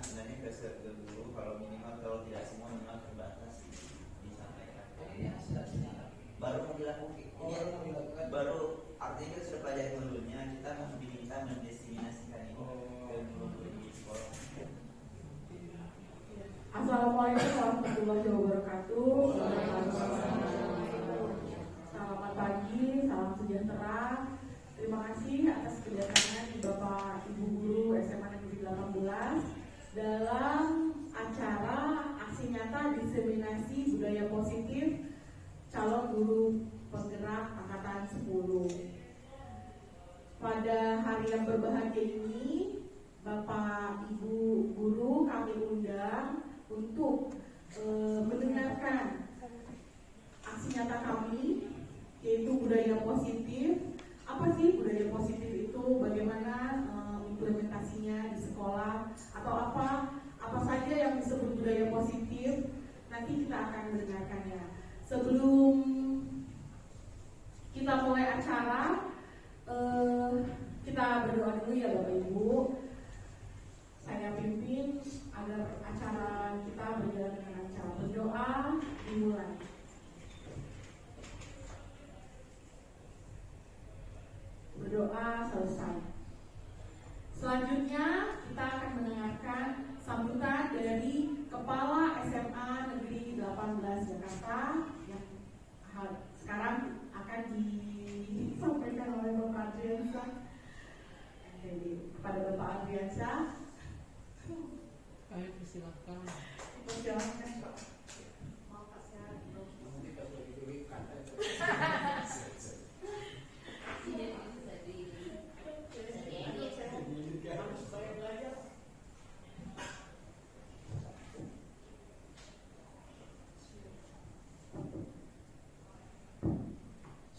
sebenarnya ke guru kalau minimal, kalau tidak semua minimal terbatas disampaikan. Baru mau dilakukan, baru artinya kita sudah pelajari dulunya, kita diminta mendesimasikan ini ke guru-guru di sekolah. Assalamualaikum warahmatullahi wabarakatuh. Selamat pagi, salam sejahtera. Terima kasih atas kedatangan Bapak Ibu Guru SMA Negeri 18 dalam acara aksi nyata diseminasi budaya positif calon guru penggerak angkatan 10. Pada hari yang berbahagia ini, Bapak Ibu Guru kami undang untuk mendengarkan aksi nyata kami, yaitu budaya positif. Apa sih budaya positif itu? Bagaimana implementasinya di sekolah? Atau apa saja yang disebut budaya positif? Nanti kita akan mendengarkannya. Sebelum kita mulai acara, kita berdoa dulu ya Bapak Ibu. Saya pimpin agar acara kita berjalan dengan lancar. Berdoa dimulai. Berdoa selesai. Selanjutnya kita akan mendengarkan sambutan dari Kepala SMA Negeri 18 Jakarta yang sekarang akan disampaikan oleh Bapak Adriansyah. Jadi kepada Bapak Adriansyah, kami persilakan. Persilakan Pak. Maaf Pak, saya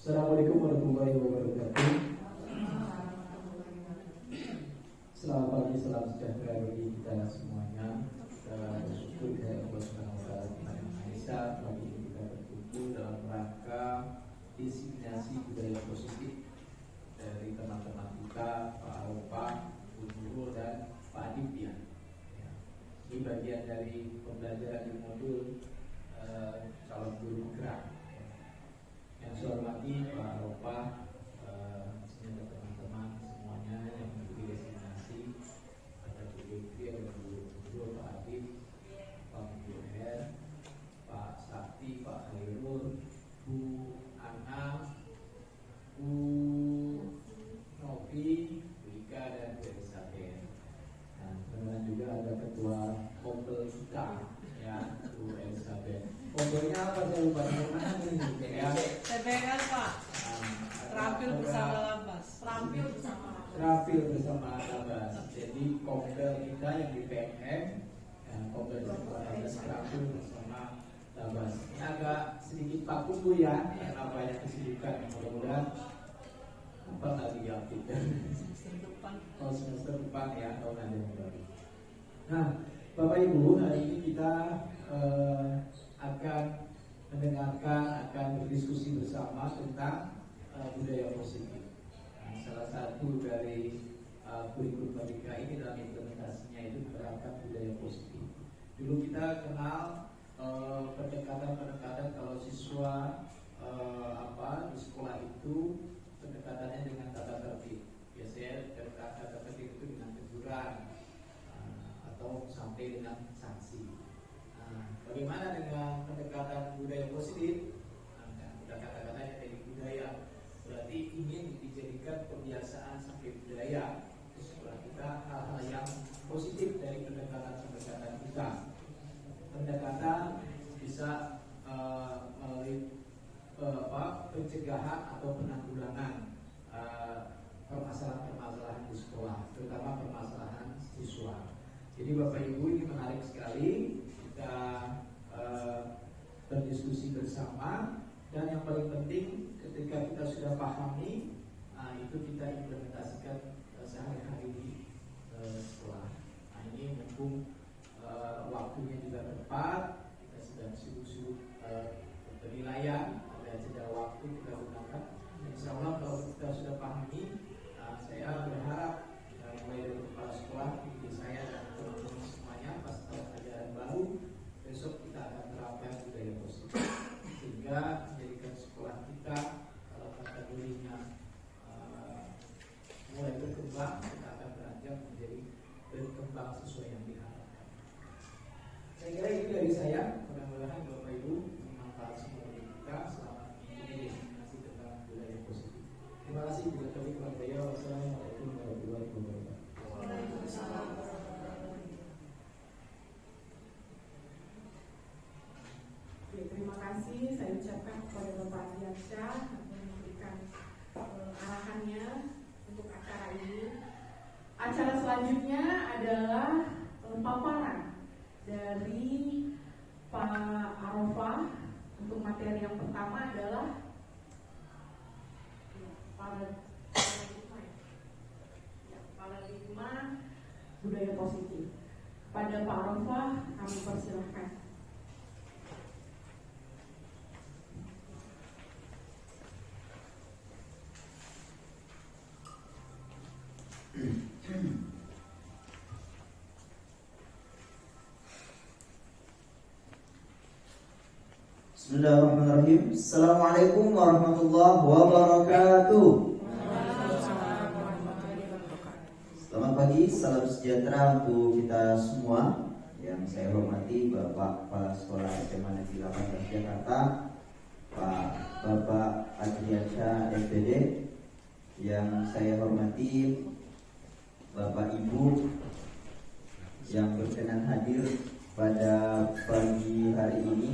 Assalamualaikum warahmatullahi wabarakatuh. Selamat pagi, salam sejahtera bagi kita semuanya. Kita bersyukur kepada Allah Subhanahu wa taala yang Maha Esa. Pagi ini kita berkumpul dalam rangka diseminasi budaya positif dari teman-teman kita, Pak Aropa, Bu Nurul dan Pak Adib ya. Ini bagian dari pembelajaran di modul calon guru gerak. Yang saya hormati Pak Aropa, senior teman-teman semuanya yang mengikuti destinasi, ada Bu Fikri, ada Bu Nurul, Pak Adib, Pak Muhammad, Pak Sakti, Pak Khairul, Bu Ana, Bu Novi, Bu Ika, dan Bu Elizabeth. Nah, kemudian juga ada Ketua Kompel kita, ya, Bu Elizabeth. Kompelnya apa saya lupa namanya ini, ya. TPR Pak. Terampil bersama Labas. Terampil bersama Labas. Jadi Kompel kita yang di PM, Kompel bersama Labas, terampil bersama Labas. Ini agak sedikit vakum Bu ya, karena banyak kesibukan. Mudah-mudahan apa lagi yang kita semester depan ya, tahun ada yang baru. Nah, Bapak Ibu, hari ini kita akan mendengarkan, akan berdiskusi bersama tentang budaya positif. Nah, salah satu dari kurikulum Merdeka ini dalam implementasinya itu menerapkan budaya positif. Dulu kita kenal pendekatan kalau siswa di sekolah itu pendekatannya dengan tata tertib. Biasanya tata tertib itu dengan teguran atau sampai dengan sanksi. Bagaimana dengan pendekatan budaya positif? Kita kata-katanya dari budaya, berarti ingin dijadikan kebiasaan sampai budaya. Setelah kita hal-hal yang positif dari pendekatan kita. Pendekatan bisa melalui pencegahan atau penanggulangan permasalahan-permasalahan di sekolah, terutama permasalahan siswa. Jadi Bapak Ibu, ini menarik sekali kita berdiskusi bersama, dan yang paling penting ketika kita sudah pahami, itu kita implementasikan sehari-hari di sekolah. Nah, ini mumpung waktunya juga tepat, kita sedang sibuk-sibuk penilaian, ada jeda waktu kita gunakan. Insya Allah kalau kita sudah pahami, saya berharap mulai dari kepala sekolah, saya dan teman-teman semuanya sesuai yang diharapkan. Saya kira itu dari saya. Mudah-mudahan Bapak Ibu bermanfaat semua bagi kita selama ini destinasi tentang budaya positif. Terima kasih. Bila tadi kurang saya. Wassalamualaikum warahmatullahi wabarakatuh. Oke, terima kasih saya ucapkan kepada Bapak Ardiansyah yang memberikan arahannya untuk acara ini. Acara selanjutnya adalah paparan dari Pak Arofah. Untuk materi yang pertama adalah paradigma budaya positif. Pada Pak Arofah kami persilahkan. Bismillahirrahmanirrahim. Assalamualaikum warahmatullahi wabarakatuh. Selamat pagi, salam sejahtera untuk kita semua. Yang saya hormati Bapak Kepala Sekolah SMA Negeri 18 Jakarta, Bapak Ardiansyah SPD. Yang saya hormati Bapak Ibu yang berkenan hadir pada pagi hari ini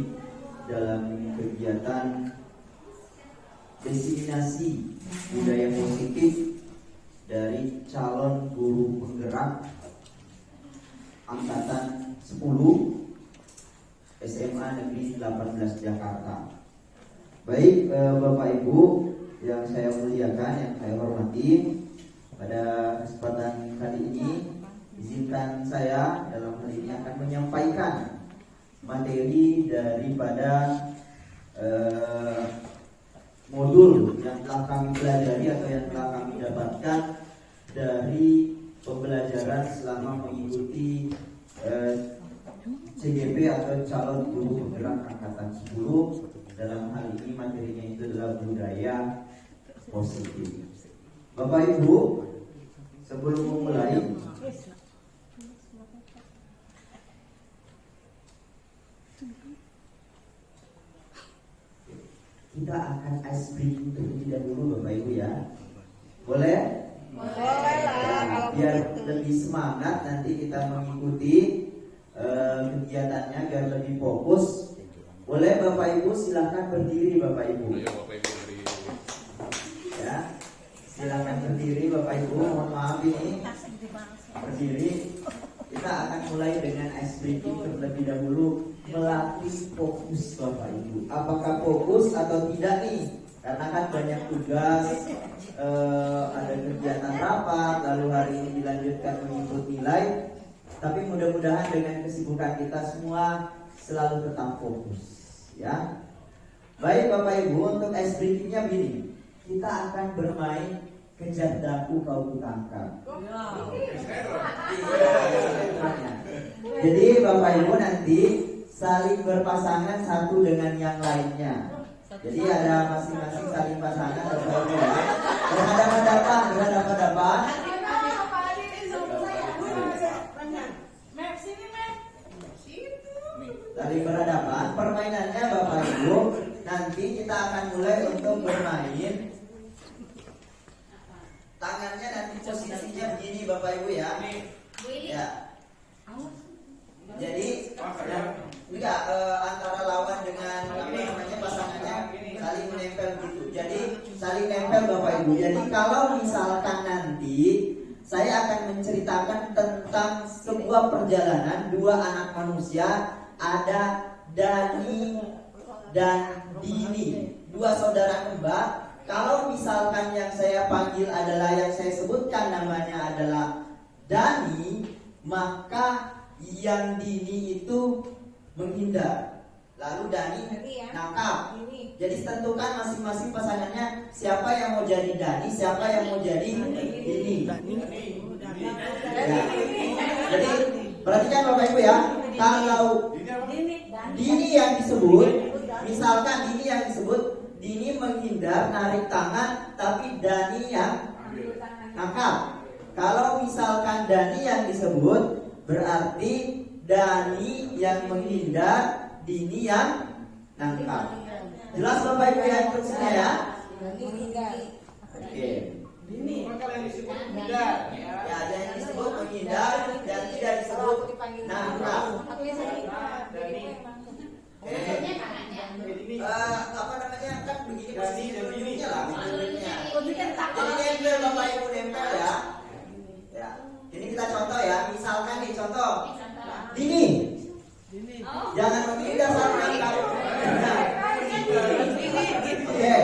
dalam kegiatan diseminasi budaya positif dari calon guru penggerak angkatan 10 SMA Negeri 18 Jakarta. Baik Bapak Ibu yang saya muliakan, yang saya hormati, pada kesempatan kali ini izinkan saya dalam hal ini akan menyampaikan materi daripada modul yang telah kami pelajari atau yang telah kami dapatkan dari pembelajaran selama mengikuti CGP atau calon guru penggerak angkatan 10. Dalam hal ini materinya itu adalah budaya positif. Bapak Ibu, sebelum memulai kita akan ice breaking terlebih dahulu Bapak Ibu ya. Boleh? Boleh lah. Biar lebih semangat nanti kita mengikuti kegiatannya, biar lebih fokus. Boleh Bapak Ibu, silakan berdiri Bapak Ibu. Ya, silakan berdiri Bapak Ibu. Mohon maaf ini berdiri. Kita akan mulai dengan ice breaking terlebih dahulu, melatih fokus Bapak Ibu. Apakah fokus atau tidak nih? Karena kan banyak tugas, ada kegiatan rapat, lalu hari ini dilanjutkan menyebut nilai. Tapi mudah-mudahan dengan kesibukan kita semua selalu tetap fokus, ya. Baik Bapak Ibu, untuk ice breakingnya begini. Kita akan bermain kejar daku kau kutangkap. Jadi Bapak Ibu nanti saling berpasangan satu dengan yang lainnya. Jadi ada masing-masing saling pasangan Bapak Ibu ya. Berhadapan. Saling berhadapan. Permainannya Bapak Ibu, nanti kita akan mulai untuk bermain. Tangannya nanti posisinya begini Bapak Ibu ya. Ya. Jadi enggak antara lawan dengan pasangannya saling menempel gitu. Jadi saling nempel Bapak Ibu. Jadi kalau misalkan nanti saya akan menceritakan tentang sebuah perjalanan dua anak manusia, ada Dani dan Dini, dua saudara kembar. Kalau misalkan yang saya panggil adalah, yang saya sebutkan namanya adalah Dani, maka yang Dini itu menghindar. Lalu Dani nangkap. Jadi tentukan masing-masing pasangannya siapa yang mau jadi Dani, siapa yang mau jadi Dini. Ya. Jadi perhatikan Bapak Ibu ya. Kalau Dini yang disebut, misalkan Dini yang disebut, Dini menghindar, narik tangan, tapi Dani yang nangkap. Kalau misalkan Dani yang disebut, berarti Dani yang menghindar, Dini yang nangkap. Jelas Bapak Ibu ya instruksinya ya? Oke. Maka yang disebut menghindar. Ya, ada yang disebut menghindar dan tidak disebut nangkap. Apa namanya kan begini posisi dulunya lah, dulunya. Jadi nempel Bapak Ibu nempel ya. Ya. Ini kita contoh ya. Misalkan nih contoh. Dini. Jangan menghindar saat nangkap. Oke.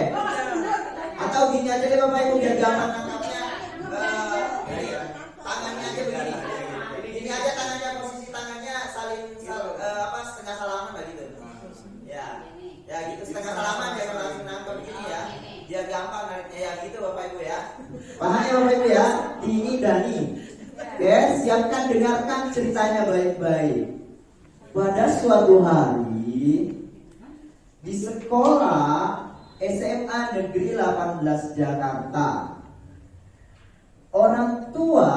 Atau gini aja deh Bapak Ibu biar gampang nangkapnya. Tangannya aja begini. Ini aja tangannya, posisi tangannya saling setengah salaman lah gitu. Ya gitu setengah salaman ya kalau langsung nangkap begini ya. Biar gampang nariknya ya gitu Bapak Ibu ya. Paham ya Bapak Ibu ya? Dini Dani. Oke, siapkan dengarkan ceritanya baik-baik. Pada suatu hari di sekolah SMA Negeri 18 Jakarta, orang tua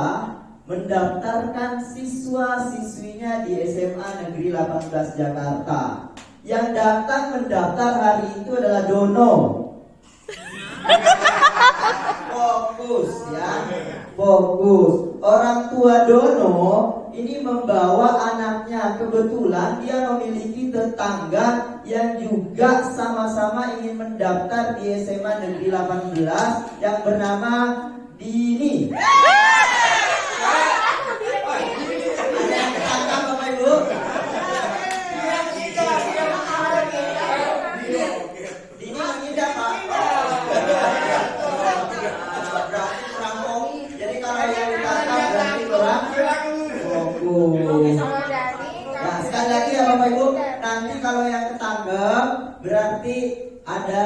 mendaftarkan siswa-siswinya di SMA Negeri 18 Jakarta. Yang datang mendaftar hari itu adalah Dono. Fokus ya, fokus. Orang tua Dono ini membawa anaknya. Kebetulan dia memiliki tetangga yang juga sama-sama ingin mendaftar di SMA Negeri 18 yang bernama Dini. Ada yang ketangkap Bapak Ibu? Dini mengidap Pak. Berarti kurang fokus. Jadi kalau yang ditangkap berarti kurang fokus. Nah, sekali lagi ya Bapak Ibu, nanti kalau yang ketangkep berarti ada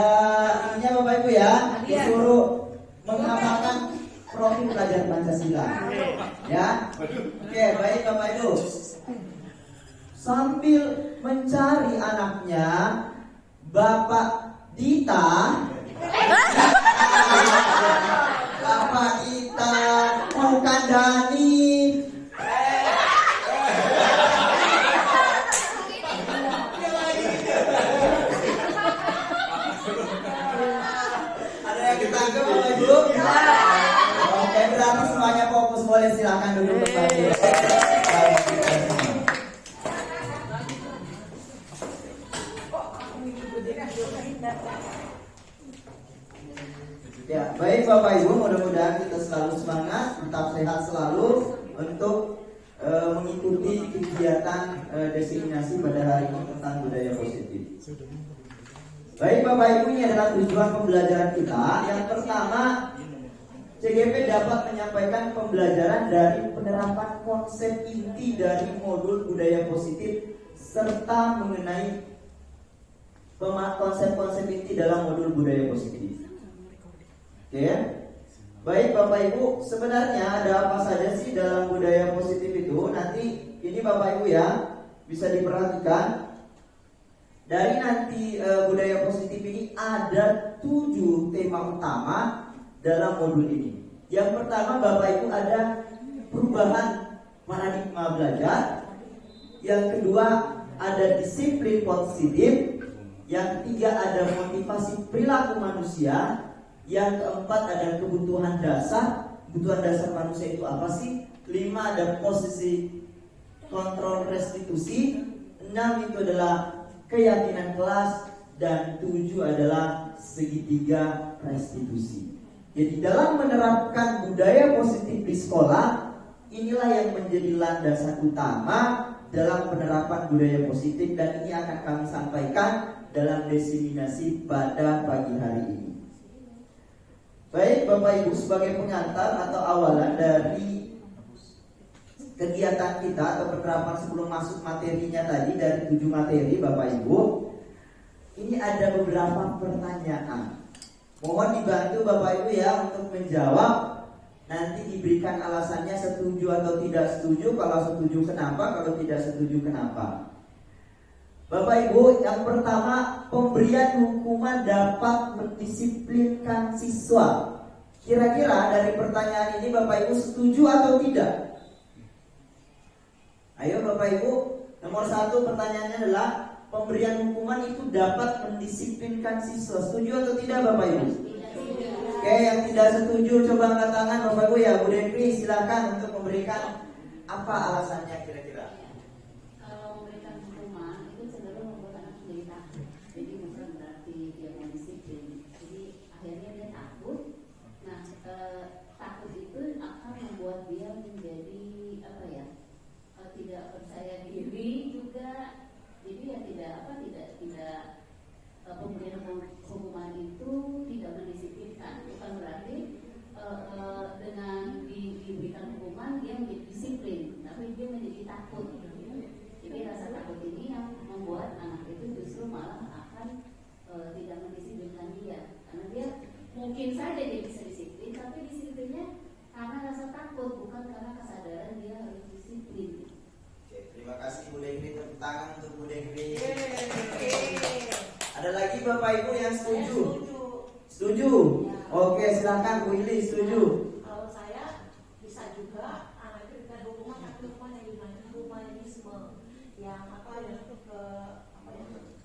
ininya Bapak Ibu ya, disuruh menghafalkan profil pelajar Pancasila. Ya. Oke, baik Bapak Ibu. Sambil mencari anaknya, Bapak Dita, Bapak Dita, bukan Dani. Ada yang ketangkep Bapak Ibu? Oke, berarti semuanya fokus, boleh silakan duduk kembali. Ya, baik Bapak Ibu, mudah-mudahan kita selalu semangat, tetap sehat selalu untuk mengikuti kegiatan diseminasi pada hari ini tentang budaya positif. Baik Bapak Ibu, ini adalah tujuan pembelajaran kita. Yang pertama, CGP dapat menyampaikan pembelajaran dari penerapan konsep inti dari modul budaya positif serta mengenai konsep-konsep inti dalam modul budaya positif. Oke, baik Bapak Ibu, sebenarnya ada apa saja sih dalam budaya positif itu? Nanti ini Bapak Ibu ya bisa diperhatikan. Dari nanti budaya positif ini ada 7 tema utama dalam modul ini. Yang pertama Bapak Ibu ada perubahan paradigma belajar. Yang kedua ada disiplin positif. Yang ketiga ada motivasi perilaku manusia. Yang keempat ada kebutuhan dasar. Kebutuhan dasar manusia itu apa sih? 5 ada posisi kontrol restitusi. 6 itu adalah keyakinan kelas. Dan 7 adalah segitiga restitusi. Jadi dalam menerapkan budaya positif di sekolah, inilah yang menjadi landasan utama dalam penerapan budaya positif. Dan ini akan kami sampaikan dalam diseminasi pada pagi hari ini. Baik Bapak Ibu, sebagai pengantar atau awalan dari kegiatan kita atau penerapan sebelum masuk materinya tadi dari 7 materi Bapak Ibu, ini ada beberapa pertanyaan. Mohon dibantu Bapak Ibu ya untuk menjawab. Nanti diberikan alasannya setuju atau tidak setuju. Kalau setuju kenapa, kalau tidak setuju kenapa. Bapak Ibu, yang pertama, pemberian hukuman dapat mendisiplinkan siswa. Kira-kira dari pertanyaan ini Bapak Ibu setuju atau tidak? Ayo Bapak Ibu, nomor 1 pertanyaannya adalah pemberian hukuman itu dapat mendisiplinkan siswa. Setuju atau tidak Bapak Ibu? Oke, yang tidak setuju coba angkat tangan Bapak Ibu ya. Bu Devi silakan untuk memberikan apa alasannya kira-kira? Kalau memberikan hukuman itu cenderung membuat anak menjadi takut. Jadi bukan berarti dia mau disiplin. Jadi akhirnya dia takut. Nah, takut itu akan membuat dia menjadi apa ya? Tidak percaya diri juga. Jadi ya tidak pemberian hukuman itu tidak mendisiplinkan. Bukan berarti dengan diberikan hukuman dia menjadi disiplin, tapi dia menjadi takut. Jadi rasa takut ini yang membuat anak itu justru malah akan tidak mendisiplinkan dia, karena dia mungkin saja dia bisa disiplin, tapi disiplinnya karena rasa takut, bukan karena kesadaran dia harus disiplin. Oke, terima kasih Bu Devi, tepuk tangan untuk Bu Devi. Ada lagi Bapak Ibu yang setuju? Setuju? Oke, silakan Bu Ili, setuju? Kalau saya bisa juga anak itu diberikan hukuman, tapi hukuman yang dibilang humanisme, yang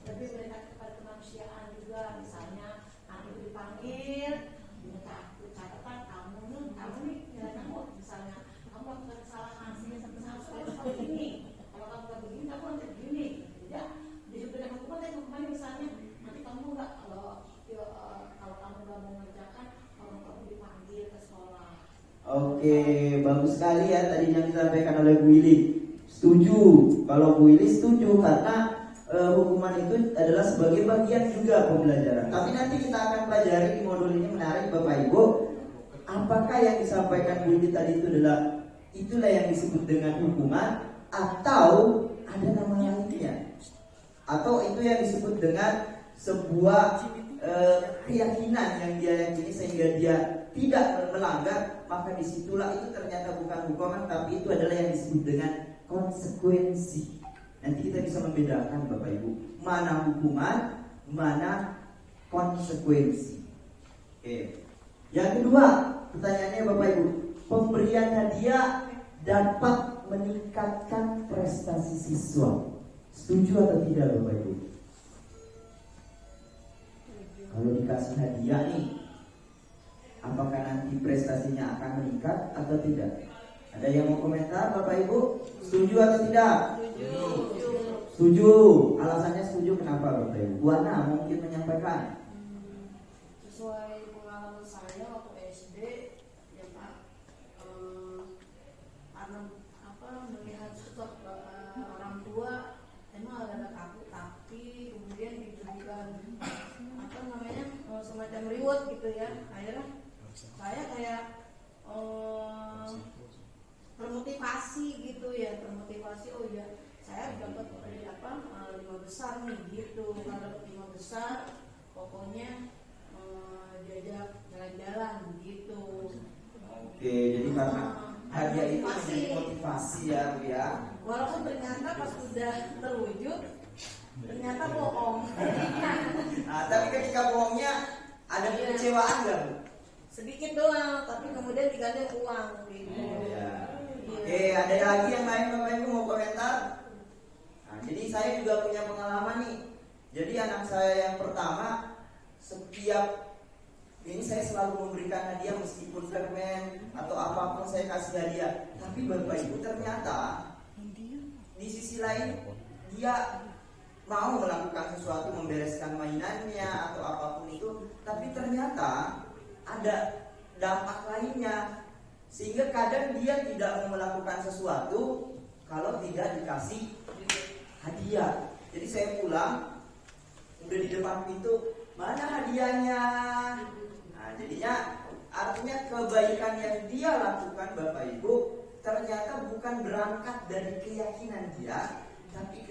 lebih berikan kepada kemanusiaan juga. Misalnya anak itu dipanggil, minta catatan kamu nih nilai kamu, misalnya kamu melakukan kesalahan sehingga seperti ini. Kalau kamu nggak begini, kamu nanti begini. Tidak diberikan hukuman, tapi hukumannya misalnya nanti kamu nggak kalau kamu nggak mau mengerjakan, kamu dipanggil ke sekolah. Oke, bagus sekali ya tadi yang disampaikan oleh Bu Ili. Setuju, kalau Bu Ili setuju karena hukuman itu adalah sebagai bagian juga pembelajaran. Tapi nanti kita akan pelajari di modul ini, menarik Bapak Ibu. Apakah yang disampaikan Bu Ili tadi itu itulah yang disebut dengan hukuman, atau ada nama lainnya? Atau itu yang disebut dengan sebuah keyakinan yang dia yakini sehingga dia tidak melanggar, maka disitulah itu ternyata bukan hukuman, tapi itu adalah yang disebut dengan konsekuensi. Nanti kita bisa membedakan Bapak Ibu, mana hukuman, mana konsekuensi. Oke. Yang kedua, pertanyaannya Bapak Ibu, pemberian hadiah dapat meningkatkan prestasi siswa. Setuju atau tidak Bapak Ibu? Kalau dikasih hadiah nih, apakah nanti prestasinya akan meningkat atau tidak? Ada yang mau komentar Bapak Ibu? Setuju atau tidak? Setuju. Alasannya setuju kenapa Bapak Ibu? Bu Ana mungkin menyampaikan. Sesuai pengalaman saya waktu SD, ya Pak, karena melihat sosok orang tua emang agak takut, tapi kemudian diberikan semacam reward gitu ya. Akhirnya saya kayak termotivasi gitu ya, oh ya saya dapat 5 besar nih gitu. Kalau dapat 5 besar pokoknya diajak jalan-jalan gitu. Oke, jadi karena hadiah itu menjadi motivasi ya Bu ya. Walaupun ternyata pas sudah terwujud ternyata bohong. Nah, tapi ketika bohongnya ada kekecewaan nggak Bu? Sedikit doang, tapi kemudian diganti uang gitu. Ya. Oke, ada lagi yang lain Bapak Ibu mau komentar? Nah, jadi saya juga punya pengalaman nih. Jadi anak saya yang pertama, setiap ini saya selalu memberikan hadiah meskipun permen atau apapun saya kasih hadiah. Tapi Bapak Ibu ternyata di sisi lain dia mau melakukan sesuatu, membereskan mainannya atau apapun itu, tapi ternyata ada dampak lainnya, sehingga kadang dia tidak mau melakukan sesuatu kalau tidak dikasih hadiah. Jadi saya pulang, udah di depan pintu, mana hadiahnya? Nah, jadinya artinya kebaikan yang dia lakukan Bapak Ibu ternyata bukan berangkat dari keyakinan dia, tapi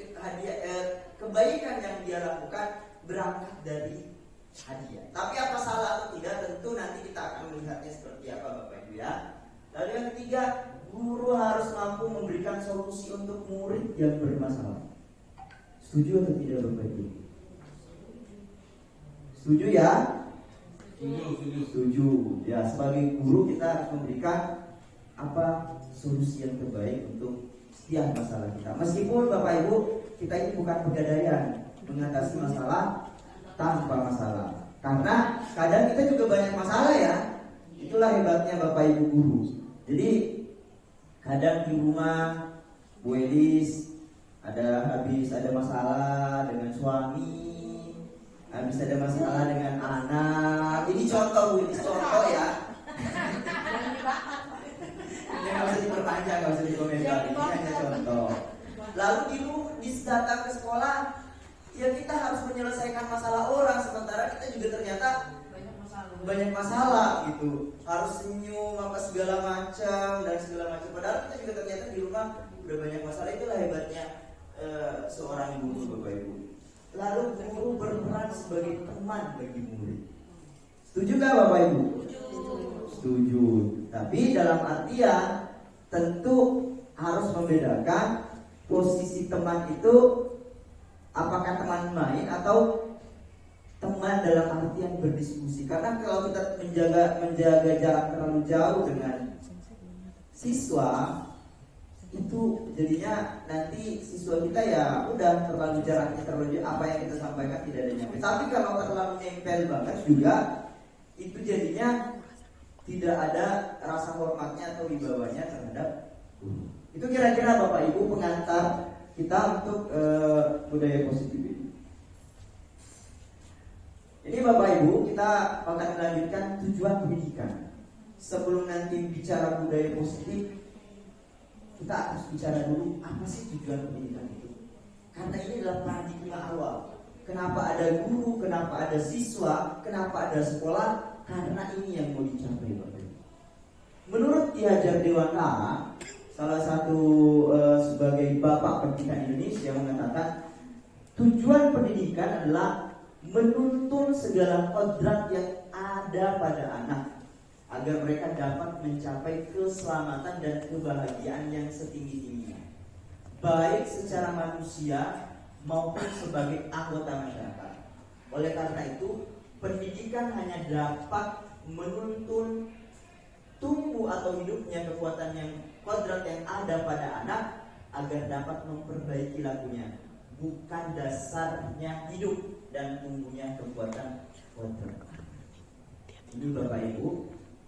kebaikan yang dia lakukan berangkat dari hadiah. Tapi apa salah atau tidak, tentu nanti kita akan melihatnya seperti apa Bapak Ibu ya. Lalu yang ketiga, guru harus mampu memberikan solusi untuk murid yang bermasalah. Setuju atau tidak Bapak Ibu? Setuju ya? Setuju. Ya, sebagai guru kita harus memberikan apa solusi yang terbaik untuk setiap masalah kita. Meskipun Bapak Ibu, kita ini bukan pegadaian mengatasi masalah tanpa masalah. Karena kadang kita juga banyak masalah ya. Itulah hebatnya Bapak Ibu guru. Jadi kadang di rumah Bu Elis habis ada masalah dengan suami, habis ada masalah dengan anak. Ini contoh Bu Elis, contoh ya. Ini nggak usah diperpanjang, nggak usah dikomentari. Ini hanya contoh. Lalu di datang ke sekolah, ya kita harus menyelesaikan masalah orang, sementara kita juga ternyata banyak masalah gitu. Harus senyum apa segala macam dan segala macam. Padahal kita juga ternyata di rumah udah banyak masalah. Itulah hebatnya seorang guru, Bapak Ibu. Lalu guru berperan sebagai teman bagi murid. Setuju gak Bapak Ibu? Setuju. Tapi dalam artian tentu harus membedakan posisi teman itu, apakah teman main atau teman dalam artian berdiskusi. Karena kalau kita menjaga jarak terlalu jauh dengan siswa, itu jadinya nanti siswa kita ya udah terlalu jaraknya terlalu jauh, apa yang kita sampaikan tidak ada nyampe. Tapi kalau terlalu nempel banget juga, itu jadinya tidak ada rasa hormatnya atau wibawanya terhadap guru. Itu kira-kira Bapak Ibu pengantar kita untuk budaya positif ini. Ini Bapak Ibu, kita akan melanjutkan tujuan pendidikan. Sebelum nanti bicara budaya positif, kita harus bicara dulu apa sih tujuan pendidikan itu. Karena ini adalah paradigma awal. Kenapa ada guru, kenapa ada siswa, kenapa ada sekolah? Karena ini yang mau dicapai Bapak Ibu. Menurut Ki Hajar Dewantara, salah satu sebagai Bapak Pendidikan Indonesia, mengatakan tujuan pendidikan adalah menuntun segala kodrat yang ada pada anak agar mereka dapat mencapai keselamatan dan kebahagiaan yang setinggi-tingginya, baik secara manusia maupun sebagai anggota masyarakat. Oleh karena itu, pendidikan hanya dapat menuntun tumbuh atau hidupnya kekuatan yang kodrat yang ada pada anak agar dapat memperbaiki lakunya, bukan dasarnya hidup dan tumbuhnya kekuatan kodrat. Ini Bapak Ibu,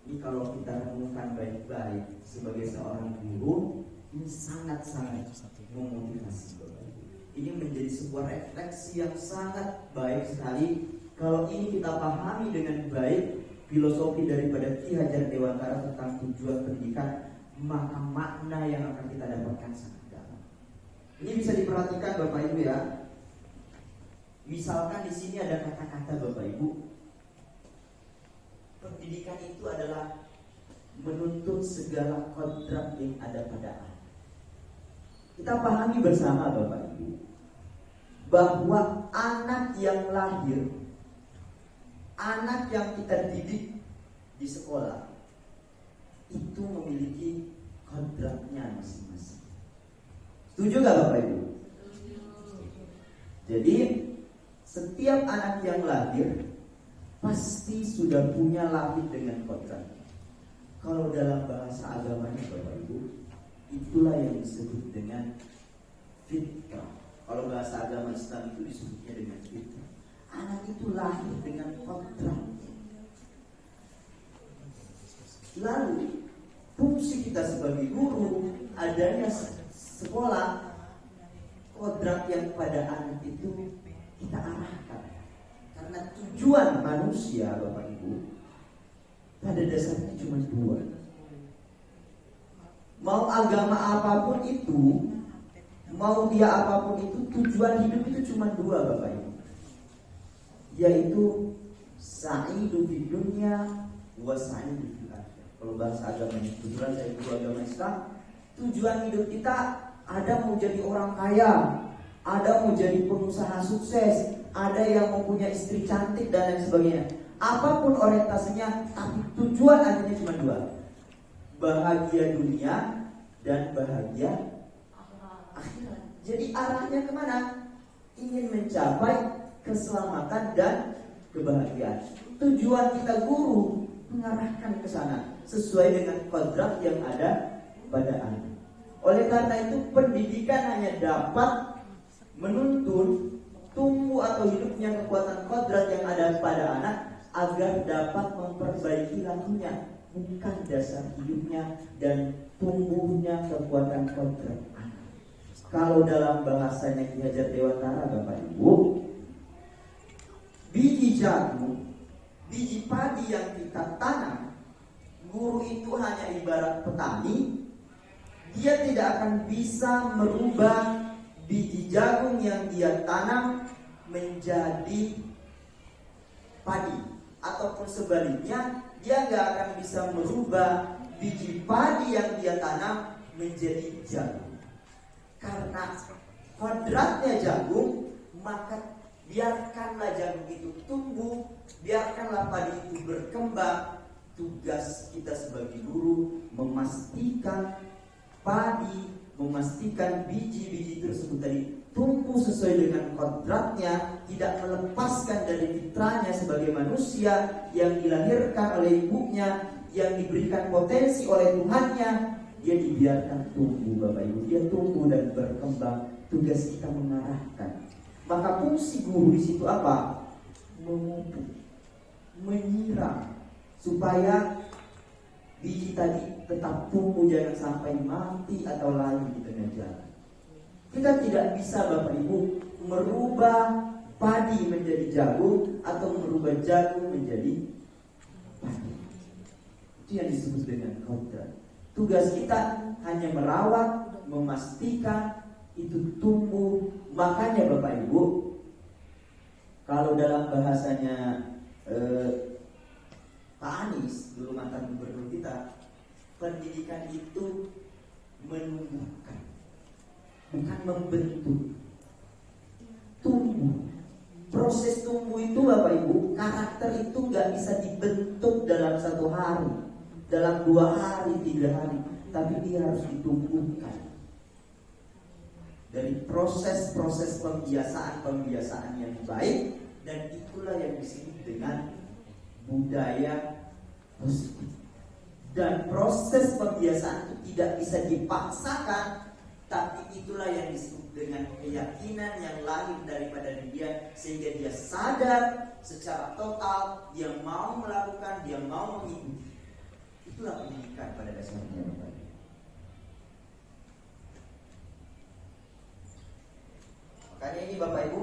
ini kalau kita renungkan baik-baik sebagai seorang guru, ini sangat-sangat memotivasi Bapak Ibu. Ini menjadi sebuah refleksi yang sangat baik sekali kalau ini kita pahami dengan baik filosofi daripada Ki Hajar Dewantara tentang tujuan pendidikan, maka makna yang akan kita dapatkan sangat dalam. Ini bisa diperhatikan Bapak Ibu ya. Misalkan di sini ada kata-kata Bapak Ibu, pendidikan itu adalah menuntun segala kodrat yang ada pada anak. Kita pahami bersama Bapak Ibu bahwa anak yang lahir, anak yang kita didik di sekolah itu memiliki kodratnya masing-masing. Setuju gak Bapak Ibu? Jadi setiap anak yang lahir pasti sudah punya lahir dengan kodrat. Kalau dalam bahasa agamanya Bapak Ibu, itulah yang disebut dengan fitrah. Kalau bahasa agama Islam itu disebutnya dengan fitrah. Anak itu lahir dengan kodrat. Lalu fungsi kita sebagai guru, adanya sekolah, kodrat yang pada anak itu kita arahkan. Karena tujuan manusia Bapak Ibu pada dasarnya cuma dua. Mau agama apapun itu, mau dia apapun itu, tujuan hidup itu cuma dua Bapak Ibu, yaitu sa'idu fid dunya wa sa'idu fil akhirah. Kalau bahasa agamanya, kebetulan saya guru agama Islam, tujuan hidup kita ada mau jadi orang kaya, ada mau jadi pengusaha sukses, ada yang mempunyai istri cantik dan lain sebagainya. Apapun orientasinya, tapi tujuan akhirnya cuma dua, bahagia dunia dan bahagia akhirat. Jadi arahnya kemana? Ingin mencapai keselamatan dan kebahagiaan. Tujuan kita guru mengarahkan ke sana sesuai dengan kodrat yang ada pada anak. Oleh karena itu pendidikan hanya dapat menuntun tumbuh atau hidupnya kekuatan kodrat yang ada pada anak agar dapat memperbaiki lakunya, bukan dasar hidupnya dan tumbuhnya kekuatan kodrat anak. Kalau dalam bahasanya Ki Hajar Dewantara, Bapak Ibu, biji jagung, biji padi yang kita tanam, guru itu hanya ibarat petani. Dia tidak akan bisa merubah biji jagung yang dia tanam menjadi padi, ataupun sebaliknya dia nggak akan bisa merubah biji padi yang dia tanam menjadi jagung. Karena kodratnya jagung, maka biarkanlah jagung itu tumbuh, biarkanlah padi itu berkembang. Tugas kita sebagai guru memastikan padi, memastikan biji-biji tersebut tadi tumbuh sesuai dengan kodratnya, tidak melepaskan dari fitrahnya sebagai manusia yang dilahirkan oleh ibunya, yang diberikan potensi oleh Tuhannya. Dia dibiarkan tumbuh, Bapak Ibu, dia tumbuh dan berkembang. Tugas kita mengarahkan. Maka fungsi guru di situ apa? Memupuk, menyiram, supaya biji tadi tetap tumbuh, jangan sampai mati atau layu di tengah jalan. Kita tidak bisa, Bapak Ibu, merubah padi menjadi jagung atau merubah jagung menjadi padi. Itu yang disebut dengan kodrat. Tugas kita hanya merawat, memastikan itu tumbuh. Makanya Bapak Ibu, kalau dalam bahasanya Pak Anies, dulu mantan gubernur kita, pendidikan itu menumbuhkan, bukan membentuk. Tumbuh. Proses tumbuh itu, Bapak Ibu, karakter itu gak bisa dibentuk dalam 1 hari, dalam 2 hari, 3 hari, tapi dia harus ditumbuhkan dari proses-proses pembiasaan yang baik. Dan itulah yang disebut dengan budaya positif. Dan proses pembiasaan itu tidak bisa dipaksakan, tapi itulah yang disebut dengan keyakinan yang lahir daripada dia, sehingga dia sadar secara total, dia mau melakukan, dia mau mengikuti. Itulah pendidikan pada dasarnya, Bapak. Makanya ini Bapak Ibu,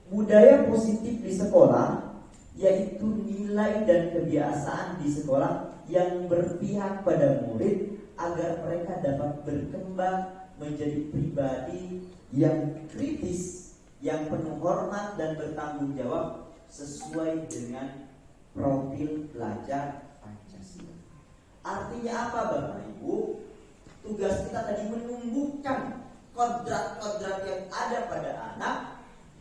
budaya positif di sekolah yaitu nilai dan kebiasaan di sekolah yang berpihak pada murid agar mereka dapat berkembang menjadi pribadi yang kritis, yang penuh hormat dan bertanggung jawab sesuai dengan profil pelajar Pancasila. Artinya apa, Bapak Ibu? Tugas kita tadi menumbuhkan kodrat-kodrat yang ada pada anak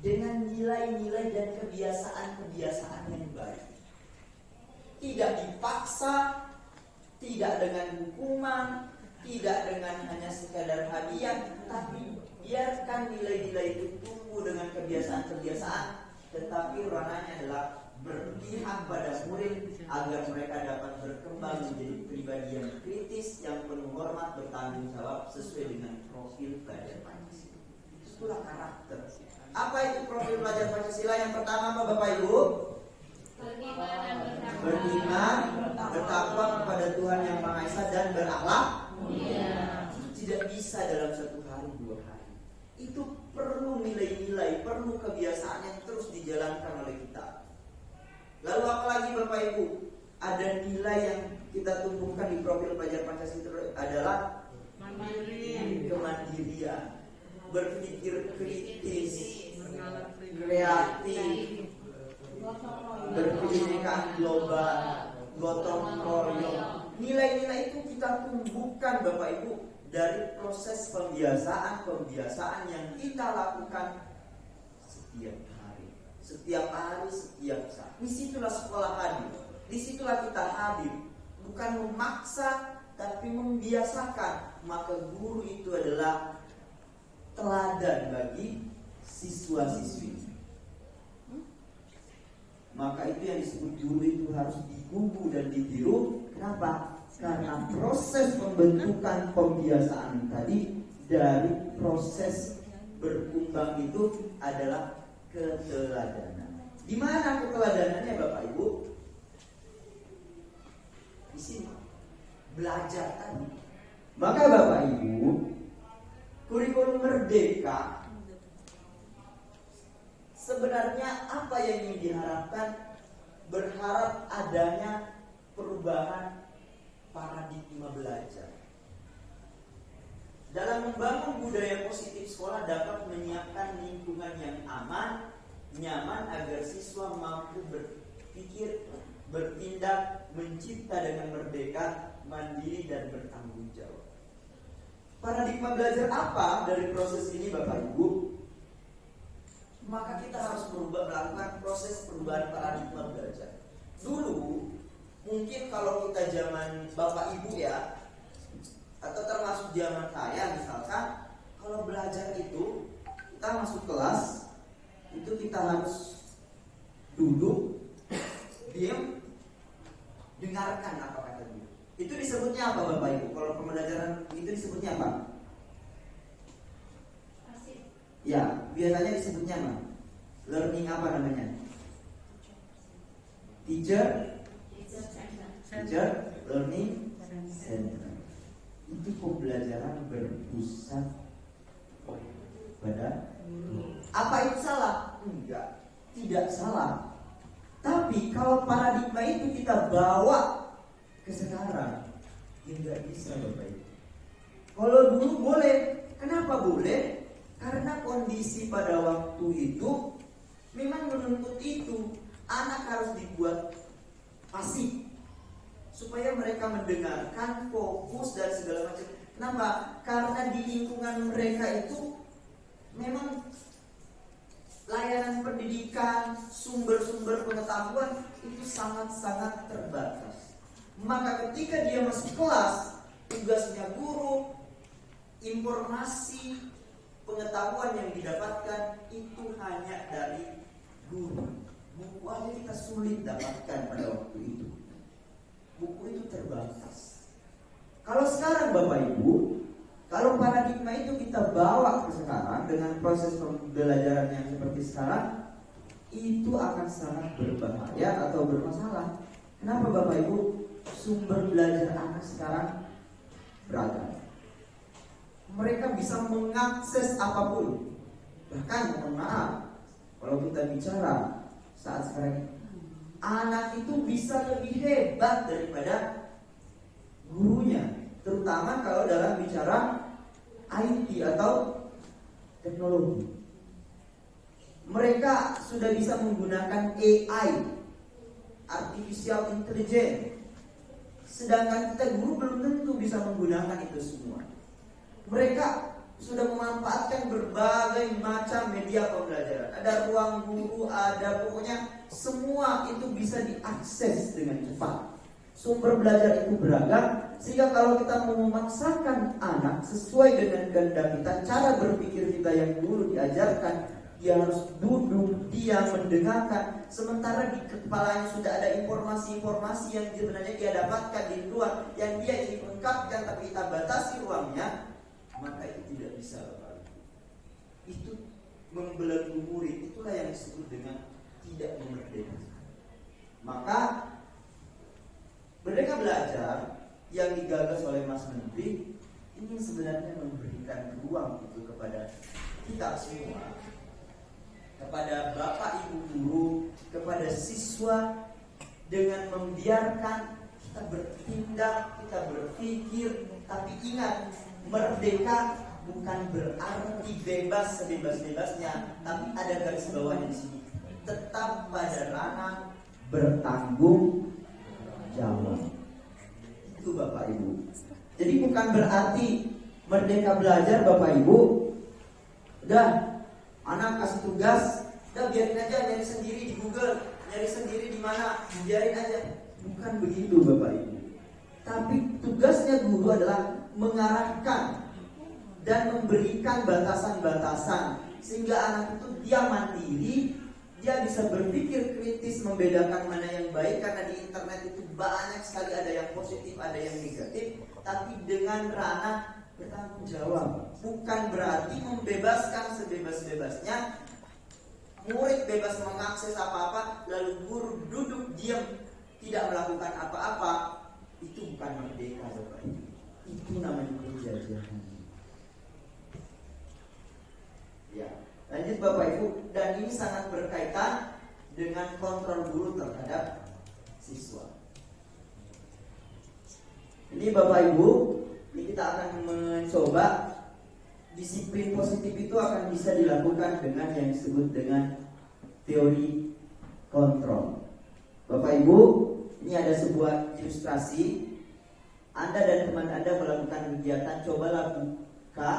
dengan nilai-nilai dan kebiasaan-kebiasaan yang baik. Tidak dipaksa, tidak dengan hukuman, tidak dengan hanya sekadar hadiah, tapi biarkan nilai-nilai itu tumbuh dengan kebiasaan-kebiasaan, tetapi ranahnya adalah berpihak pada murid agar mereka dapat berkembang menjadi pribadi yang kritis, yang penuh hormat, bertanggung jawab sesuai dengan profil pelajar Pancasila. Itulah karakter. Apa itu profil pelajar Pancasila? Yang pertama apa, Bapak Ibu? Beriman, bertakwa kepada Tuhan Yang Maha Esa dan berakhlak. Itu tidak bisa dalam 1 hari 2 hari. Itu perlu nilai-nilai, perlu kebiasaan yang terus dijalankan oleh kita. Lalu apalagi Bapak Ibu? Ada nilai yang kita tumbuhkan di profil pelajar Pancasila adalah kemandirian, berpikir kritis, kreatif, berkebinekaan global, gotong royong. Nilai-nilai itu kita tumbuhkan, Bapak Ibu, dari proses pembiasaan yang kita lakukan setiap hari, setiap saat. Disitulah sekolah hadir, disitulah kita hadir, bukan memaksa tapi membiasakan. Maka guru itu adalah teladan bagi siswa-siswi. Maka itu yang disebut guru itu harus digugu dan ditiru. Kenapa? Karena proses pembentukan pembiasaan tadi dari proses berkembang itu adalah keteladanan. Di mana keteladanannya Bapak Ibu? Di sini. Belajar tadi. Maka Bapak Ibu, kurikulum merdeka sebenarnya apa yang ingin diharapkan? Berharap adanya perubahan paradigma belajar. Dalam membangun budaya positif, sekolah dapat menyiapkan lingkungan yang aman, nyaman agar siswa mampu berpikir, bertindak, mencipta dengan merdeka, mandiri dan bertanggung jawab. Paradigma belajar apa dari proses ini Bapak Ibu? Maka kita harus melakukan proses perubahan paradigma belajar. Dulu mungkin kalau kita zaman Bapak Ibu ya, atau termasuk zaman saya misalkan, kalau belajar itu kita masuk kelas itu kita harus duduk, diam, dengarkan apa kata guru. Itu disebutnya apa Bapak Ibu? Kalau pembelajaran itu disebutnya apa? Ya, biasanya disebutnya apa? Learning apa namanya? Teacher learning center. Itu pembelajaran berpusat pada guru. Apa itu salah? Enggak, tidak salah. Tapi kalau paradigma itu kita bawa ke sekarang, ya enggak bisa Bapak Ibu. Kalau dulu boleh, kenapa boleh? Karena kondisi pada waktu itu memang menuntut itu. Anak harus dibuat pasif supaya mereka mendengarkan, fokus dan segala macam. Kenapa? Karena di lingkungan mereka itu memang layanan pendidikan, sumber-sumber pengetahuan itu sangat-sangat terbatas. Maka ketika dia masuk kelas, tugasnya guru, informasi, pengetahuan yang didapatkan itu hanya dari guru. Buku aja kita sulit dapatkan pada waktu itu. Buku itu terbatas. Kalau sekarang Bapak Ibu, kalau paradigma itu kita bawa ke sekarang dengan proses pembelajaran yang seperti sekarang, itu akan sangat berbahaya atau bermasalah. Kenapa Bapak Ibu? Sumber belajar anak sekarang beragam. Mereka bisa mengakses apapun. Bahkan mohon maaf, kalau kita bicara saat sekarang, anak itu bisa lebih hebat daripada gurunya, terutama kalau dalam bicara IT atau teknologi. Mereka sudah bisa menggunakan AI, artificial intelligence, sedangkan kita guru belum tentu bisa menggunakan itu semua. Mereka sudah memanfaatkan berbagai macam media pembelajaran. Ada ruang guru, ada pokoknya semua itu bisa diakses dengan cepat. Sumber belajar itu beragam, sehingga kalau kita mau memaksakan anak sesuai dengan kehendak kita, cara berpikir kita yang dulu diajarkan, dia harus duduk, dia mendengarkan, sementara di kepalanya sudah ada informasi-informasi yang sebenarnya dia dapatkan di luar, yang dia ingin ungkapkan tapi kita batasi ruangnya, maka itu tidak bisa Bapak. Itu membelenggu murid, itulah yang disebut dengan tidak memerdekakan. Maka Merdeka Belajar yang digagas oleh Mas Menteri ini sebenarnya memberikan ruang itu kepada kita semua, kepada Bapak Ibu guru, kepada siswa, dengan membiarkan kita bertindak, kita berpikir. Tapi ingat, merdeka bukan berarti bebas sebebas-bebasnya, tapi ada garis bawahnya di sini. Tetap pada ranah bertanggung jawab. Itu Bapak Ibu. Jadi bukan berarti Merdeka Belajar Bapak Ibu udah anak kasih tugas, udah biarin aja nyari sendiri di Google, nyari sendiri di mana, biarin aja. Bukan begitu Bapak Ibu. Tapi tugasnya guru adalah mengarahkan dan memberikan batasan-batasan sehingga anak itu dia mandiri, dia bisa berpikir kritis, membedakan mana yang baik, karena di internet itu banyak sekali ada yang positif, ada yang negatif, tapi dengan ranah bertanggung jawab. Bukan berarti membebaskan sebebas-bebasnya. Murid bebas mengakses apa-apa, lalu guru duduk diam tidak melakukan apa-apa. Itu bukan merdeka, Bapak Ibu. Itu namanya penjajahan. Ya, lanjut Bapak Ibu, dan ini sangat berkaitan dengan kontrol guru terhadap siswa. Ini Bapak Ibu, ini kita akan mencoba disiplin positif itu akan bisa dilakukan dengan yang disebut dengan teori kontrol. Bapak Ibu, ini ada sebuah ilustrasi. Anda dan teman Anda melakukan kegiatan, cobalah buka.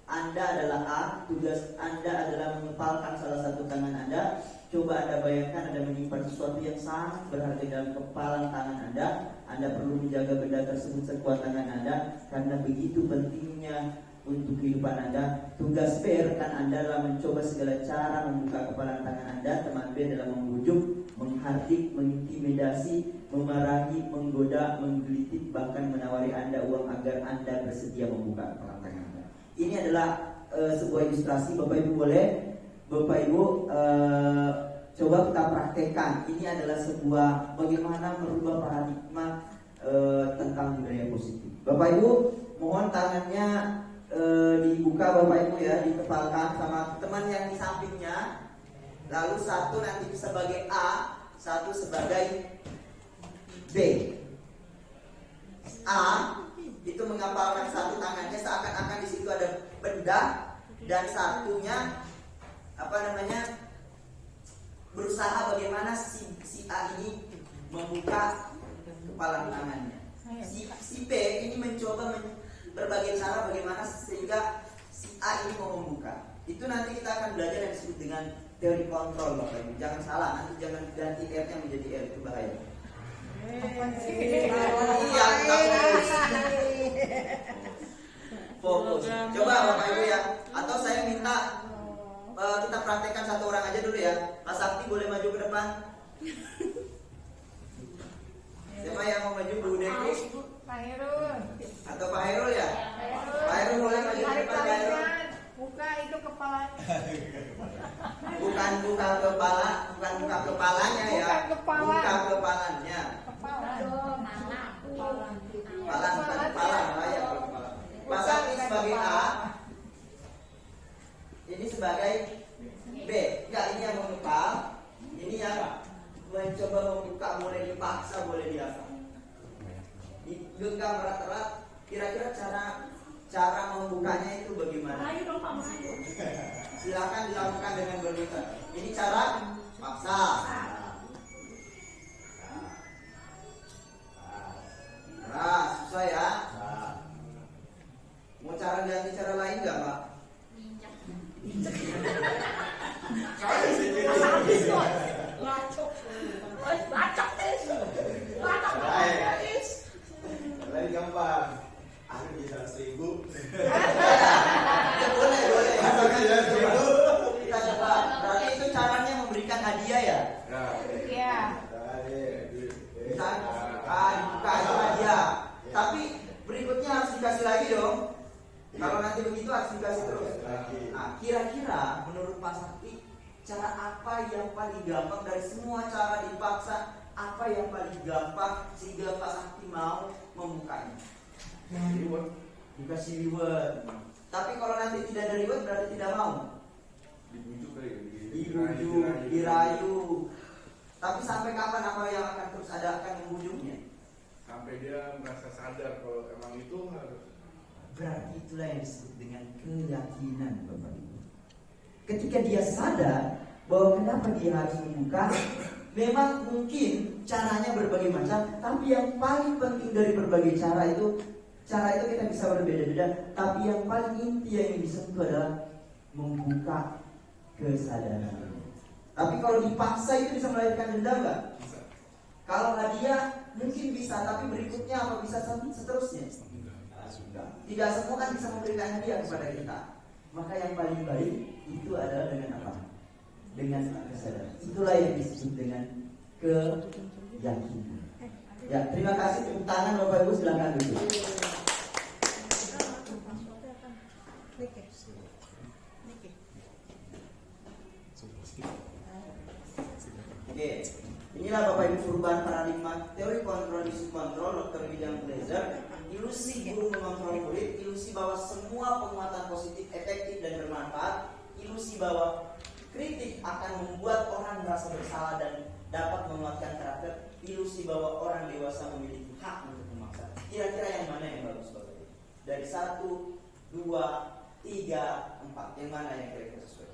Anda adalah A, tugas Anda adalah mengepalkan salah satu tangan Anda. Coba Anda bayangkan Anda menyimpan sesuatu yang sangat berharga dalam kepalan tangan Anda. Anda perlu menjaga benda tersebut sekuat tangan Anda, karena begitu pentingnya untuk kehidupan Anda. Tugas B rekan Anda adalah mencoba segala cara membuka kepalan tangan Anda. Teman B adalah membujuk, menghardik, mengintimidasi, memarahi, menggoda, menggelitik, bahkan menawari Anda uang agar Anda bersedia membuka kepalan tangan Anda. Ini adalah sebuah ilustrasi. Bapak Ibu boleh, Bapak Ibu coba kita praktekkan. Ini adalah sebuah bagaimana merubah paradigma tentang budaya positif. Bapak Ibu mohon tangannya dibuka Bapak Ibu ya, ditepalkan sama teman yang di sampingnya. Lalu satu nanti sebagai A, satu sebagai B. A itu mengapalkan satu tangannya seakan-akan di situ ada benda, dan satunya berusaha bagaimana si A ini membuka kepala tangannya. Si B ini mencoba berbagai cara bagaimana sehingga si A ini mau membuka. Itu nanti kita akan belajar yang disebut dengan teori kontrol, Bapak Ibu. Jangan salah, nanti jangan ganti R-nya menjadi R, itu bahaya. Iya, fokus. Coba Bapak Ibu ya. Atau saya minta kita praktekkan satu orang aja dulu ya. Mas Sakti boleh maju ke depan. Siapa yang mau maju? Bu Deku? Pak Herul. Atau Pak Herul ya? Pak Herul boleh maju ke depan, Pak Herul. Buka itu kepalanya. Bukan buka kepala, bukan buka kepalanya ya. Bukan kepala. Buka kepalanya. Kepala dong, anak. Kepala bukan kepala, bahaya kalau kepala. Mas Sakti sebagai A, ini sebagai B. Enggak, ini yang mengepal, ini yang mencoba membuka, boleh dipaksa, boleh diapa. Digenggam erat-erat. Kira-kira cara membukanya itu bagaimana? Ayo dong Pak Maju. Silakan dilakukan dengan berbuka. Ini cara paksa. Keras, susah ya. Mau cara ganti cara lain nggak, Pak? Lain gampang. Aku bisa 1.000. Boleh. Coba. Kita coba. Berarti itu caranya memberikan hadiah ya? Iya. Bisa dibuka itu hadiah. Tapi berikutnya harus dikasih lagi dong. Kalau nanti begitu harus dikasih terus. Nah, kira-kira menurut Pak Sakti, cara apa yang paling gampang dari semua cara dipaksa? Apa yang paling gampang sehingga Pak Sakti mau membukanya? Reward. Dikasih reward. Tapi kalau nanti tidak ada reward berarti tidak mau. Dibujuk kali. Dibujuk, dirayu. Tapi sampai kapan apa yang akan terus ada akan membujuknya? Sampai dia merasa sadar kalau emang itu harus. Berarti itulah yang disebut dengan keyakinan, Bapak Ibu. Ketika dia sadar bahwa kenapa dia harus membuka, memang mungkin caranya berbagai macam, tapi yang paling penting dari berbagai cara itu kita bisa berbeda-beda, tapi yang paling inti yang disentuh adalah membuka kesadaran. Tapi kalau dipaksa itu bisa melahirkan dendam nggak? Bisa. Kalau hadiah mungkin bisa, tapi berikutnya apa bisa seterusnya? Tidak semua kan bisa memberikan hadiah kepada kita. Maka yang paling baik itu adalah dengan apa? Dengan kesadaran. Itulah yang disebut dengan keyakinan. Ya, terima kasih. Tepuk tangan Bapak Ibu, silakan duduk. Oke, inilah Bapak Ibu perubahan paradigma teori kontrol isu kontrol Dr. William Glazer. Ilusi guru mengontrol murid, ilusi bahwa semua penguatan positif efektif dan bermanfaat, ilusi bahwa kritik akan membuat orang merasa bersalah dan dapat menguatkan karakter, ilusi bahwa orang dewasa memiliki hak untuk memaksa. Kira-kira yang mana yang bagus Bapak Ibu? Dari 1, 2, 3, 4, yang mana yang kira-kira sesuai?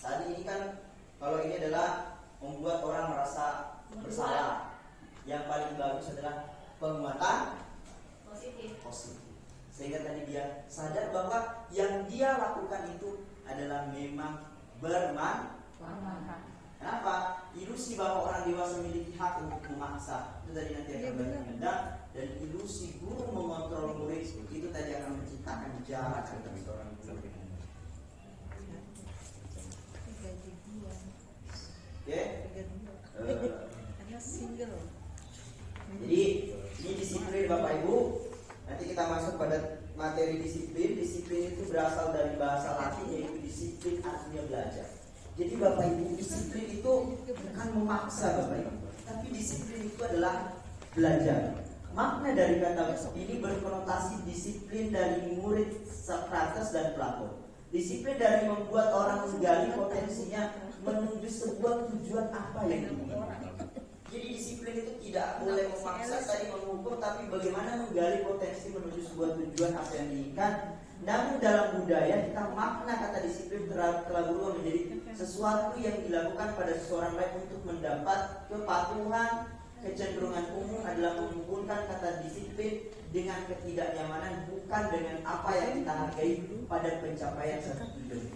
Tadi ini kan kalau ini adalah membuat orang merasa bersalah. Yang paling bagus adalah penguatan positif. Sehingga tadi dia sadar bahwa yang dia lakukan itu adalah memang bermanfaat. Kenapa? Ilusi bahwa orang dewasa memiliki hak untuk memaksa, itu tadi nanti akan berkembang. Dan ilusi guru mengontrol murid itu tadi akan menciptakan jarak antara seorang guru. Oke? Jadi ini disiplin Bapak Ibu. Nanti kita masuk pada materi disiplin. Disiplin itu berasal dari bahasa Latin yaitu disiplin artinya belajar. Jadi Bapak Ibu, disiplin itu bukan memaksa Bapak Ibu, tapi disiplin itu adalah belajar. Makna dari kata ini berkonotasi disiplin dari murid Socrates dan Plato. Disiplin dari membuat orang menggali potensinya menuju sebuah tujuan apa yang diinginkan. Jadi disiplin itu tidak boleh memaksa tadi mengukur, tapi bagaimana menggali potensi menuju sebuah tujuan apa yang diinginkan. Namun dalam budaya kita makna kata disiplin telah berubah menjadi sesuatu yang dilakukan pada seseorang lain untuk mendapat kepatuhan. Kecenderungan umum adalah menghubungkan kata disiplin dengan ketidaknyamanan, bukan dengan apa yang kita hargai pada pencapaian satu tujuan.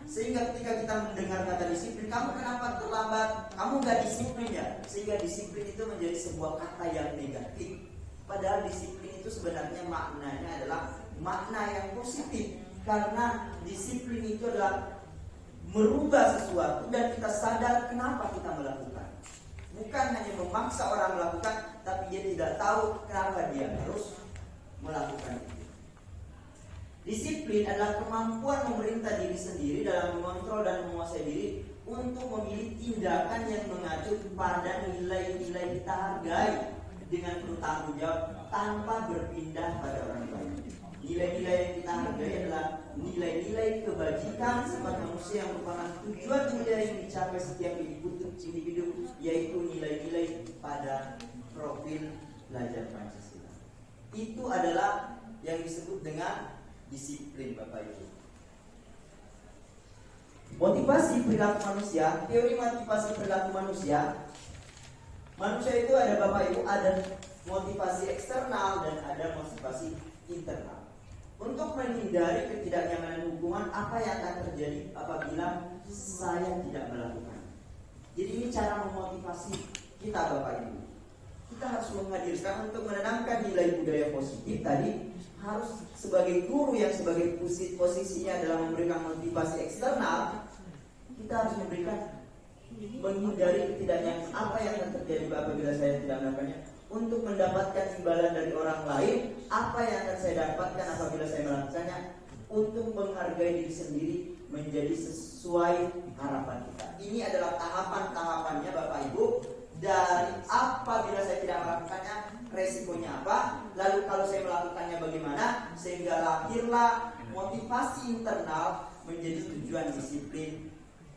Sehingga ketika kita mendengar kata disiplin, kamu kenapa terlambat? Kamu gak disiplin ya? Sehingga disiplin itu menjadi sebuah kata yang negatif. Padahal disiplin itu sebenarnya maknanya adalah makna yang positif. Karena disiplin itu adalah merubah sesuatu dan kita sadar kenapa kita melakukan. Bukan hanya memaksa orang melakukan, tapi dia tidak tahu kenapa dia harus melakukan itu. Disiplin adalah kemampuan memerintah diri sendiri dalam mengontrol dan menguasai diri untuk memilih tindakan yang mengacu pada nilai-nilai kita hargai dengan bertanggung jawab tanpa berpindah pada orang lain. Nilai-nilai yang kita hargai adalah nilai-nilai kebajikan sifat manusia yang merupakan tujuan mulia yang dicapai setiap individu, yaitu nilai-nilai pada profil belajar Pancasila. Itu adalah yang disebut dengan disiplin Bapak Ibu. Motivasi perilaku manusia, teori motivasi perilaku manusia. Manusia itu ada Bapak Ibu, ada motivasi eksternal dan ada motivasi internal. Untuk menghindari ketidaknyamanan hubungan, apa yang akan terjadi apabila saya tidak melakukan? Jadi ini cara memotivasi kita Bapak Ibu. Kita harus menghadirkan untuk menanamkan nilai budaya positif tadi. Harus sebagai guru yang sebagai posisinya adalah memberikan motivasi eksternal, kita harus memberikan menghindari ketidaknyamanan apa yang akan terjadi apabila saya tidak melakukannya, untuk mendapatkan imbalan dari orang lain apa yang akan saya dapatkan apabila saya melakukannya, untuk menghargai diri sendiri menjadi sesuai harapan kita. Ini adalah tahapan-tahapannya Bapak Ibu. Dari apabila saya tidak melakukannya, resikonya apa? Lalu kalau saya melakukannya bagaimana? Sehingga lahirlah motivasi internal menjadi tujuan disiplin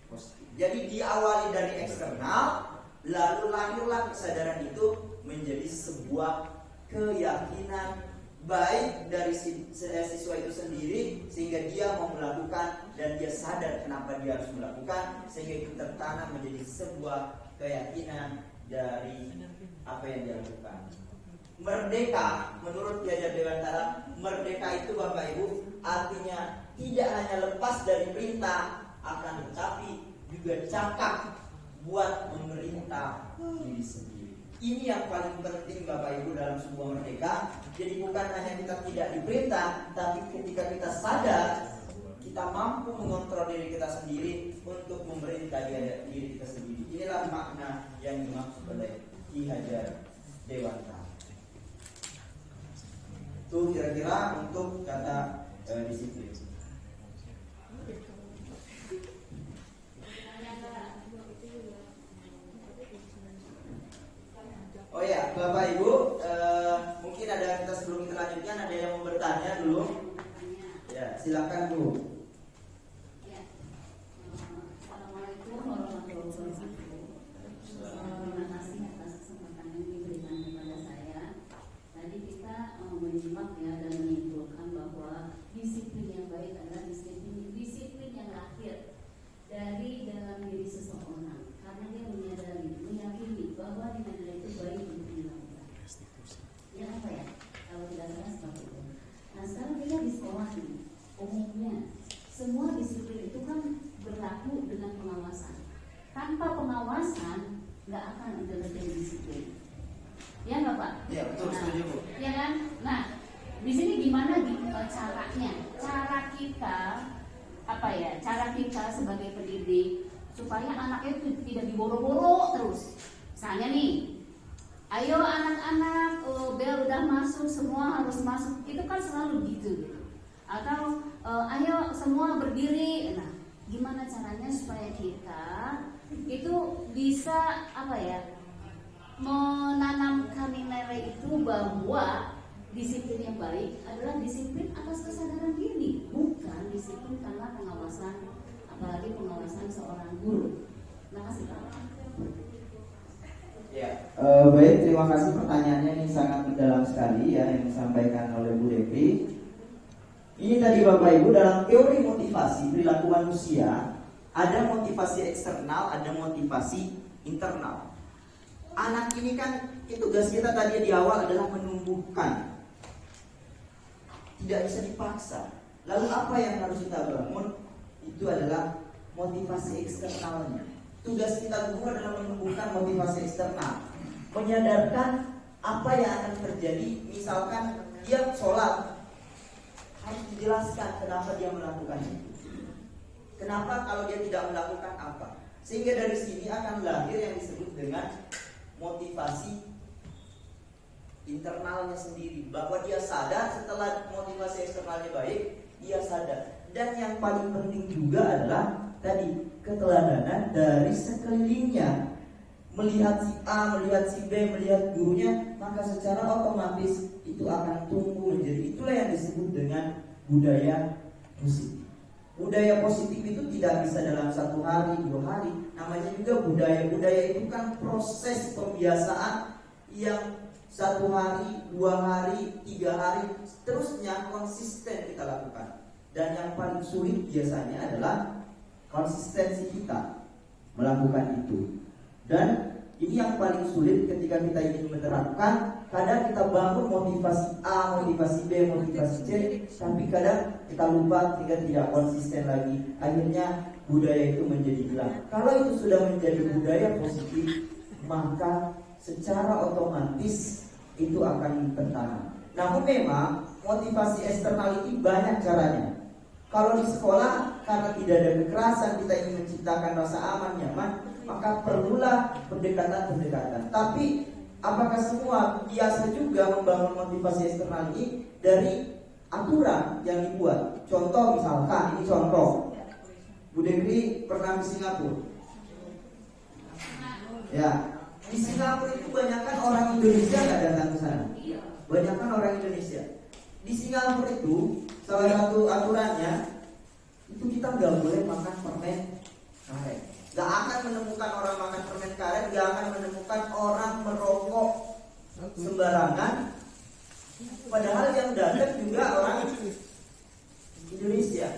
positif. Jadi diawali dari eksternal, lalu lahirlah kesadaran itu menjadi sebuah keyakinan baik dari siswa itu sendiri, sehingga dia mau melakukan dan dia sadar kenapa dia harus melakukan, sehingga itu tertanam menjadi sebuah keyakinan dari apa yang dia lakukan. Merdeka, menurut Ki Hajar Dewantara, merdeka itu Bapak Ibu artinya tidak hanya lepas dari perintah, akan tetapi juga cakap buat memerintah diri sendiri. Ini yang paling penting Bapak Ibu dalam sebuah merdeka. Jadi bukan hanya kita tidak diperintah, tapi ketika kita sadar, kita mampu mengontrol diri kita sendiri untuk memerintah diri kita sendiri. Inilah makna yang dimaksud oleh Ki Hajar Dewantara. Itu kira-kira untuk kata disiplin. Ibu. Ya. Assalamualaikum warahmatullahi wabarakatuh. Terima kasih atas kesempatan yang diberikan kepada saya. Tadi kita menyimak ya dan menyimpulkan bahwa disiplin yang baik adalah disiplin yang lahir dari dalam diri seseorang, karena dia meyakini bahwa dengan itu baik untuk dilakukan. Ya apa ya? Kalau tidak salah seperti itu. Nah sekarang kita di sekolah nih, umumnya semua disiplin itu kan berlaku dengan pengawasan. Tanpa pengawasan nggak akan ada terjadi disiplin. Ya nggak Pak? Ya betul, setuju Bu. Ya kan? Nah di sini gimana caranya? Cara kita apa ya? Cara kita sebagai pendidik supaya anaknya itu tidak diboro-boro terus. Misalnya nih, ayo anak-anak, bel udah masuk, semua harus masuk. Itu kan selalu gitu. Atau ayo semua berdiri. Nah, gimana caranya supaya kita itu bisa apa ya? Menanamkan nilai itu bahwa disiplin yang baik adalah disiplin atas kesadaran diri, bukan disiplin karena pengawasan, apalagi pengawasan seorang guru. Terima kasih Pak. Ya, baik, terima kasih pertanyaannya ini sangat mendalam sekali ya yang disampaikan oleh Bu Devi. Ini tadi Bapak Ibu dalam teori motivasi perilaku manusia ada motivasi eksternal, ada motivasi internal. Anak ini kan tugas kita tadi di awal adalah menumbuhkan, tidak bisa dipaksa. Lalu apa yang harus kita bangun? Itu adalah motivasi eksternalnya. Tugas kita guru adalah menumbuhkan motivasi eksternal, menyadarkan apa yang akan terjadi. Misalkan dia sholat, harus dijelaskan kenapa dia melakukan itu. Kenapa kalau dia tidak melakukan apa? Sehingga dari sini akan lahir yang disebut dengan motivasi internalnya sendiri, bahwa dia sadar setelah motivasi eksternalnya baik, dia sadar. Dan yang paling penting juga adalah tadi keteladanan dari sekelilingnya. Melihat si A, melihat si B, melihat gurunya, maka secara otomatis itu akan tumbuh menjadi, itulah yang disebut dengan budaya positif. Budaya positif itu tidak bisa dalam 1 hari, 2 hari. Namanya juga budaya. Budaya itu kan proses pembiasaan yang 1 hari, 2 hari, 3 hari, terusnya konsisten kita lakukan. Dan yang paling sulit biasanya adalah konsistensi kita melakukan itu. Dan ini yang paling sulit ketika kita ingin menerapkan. Kadang kita bangun motivasi A, motivasi B, motivasi C, tapi kadang kita lupa, kita tidak konsisten lagi. Akhirnya budaya itu menjadi hilang. Kalau itu sudah menjadi budaya positif, maka secara otomatis itu akan tertanam. Namun memang motivasi eksternal ini banyak caranya. Kalau di sekolah karena tidak ada kekerasan, kita ingin menciptakan rasa aman, nyaman, maka perlulah pendekatan-pendekatan. Tapi apakah semua biasa juga membangun motivasi eksternal ini dari aturan yang dibuat? Contoh misalkan, ini contoh, Bu Devi pernah di Singapura. Ya, di Singapura itu banyakkan orang Indonesia nggak datang ke sana. Banyakkan orang Indonesia. Di Singapura itu salah satu aturannya itu kita nggak boleh makan permen karet. Nggak akan menemukan orang makan permen karet, nggak akan menemukan orang merokok sembarangan. Padahal yang datang juga orang Indonesia.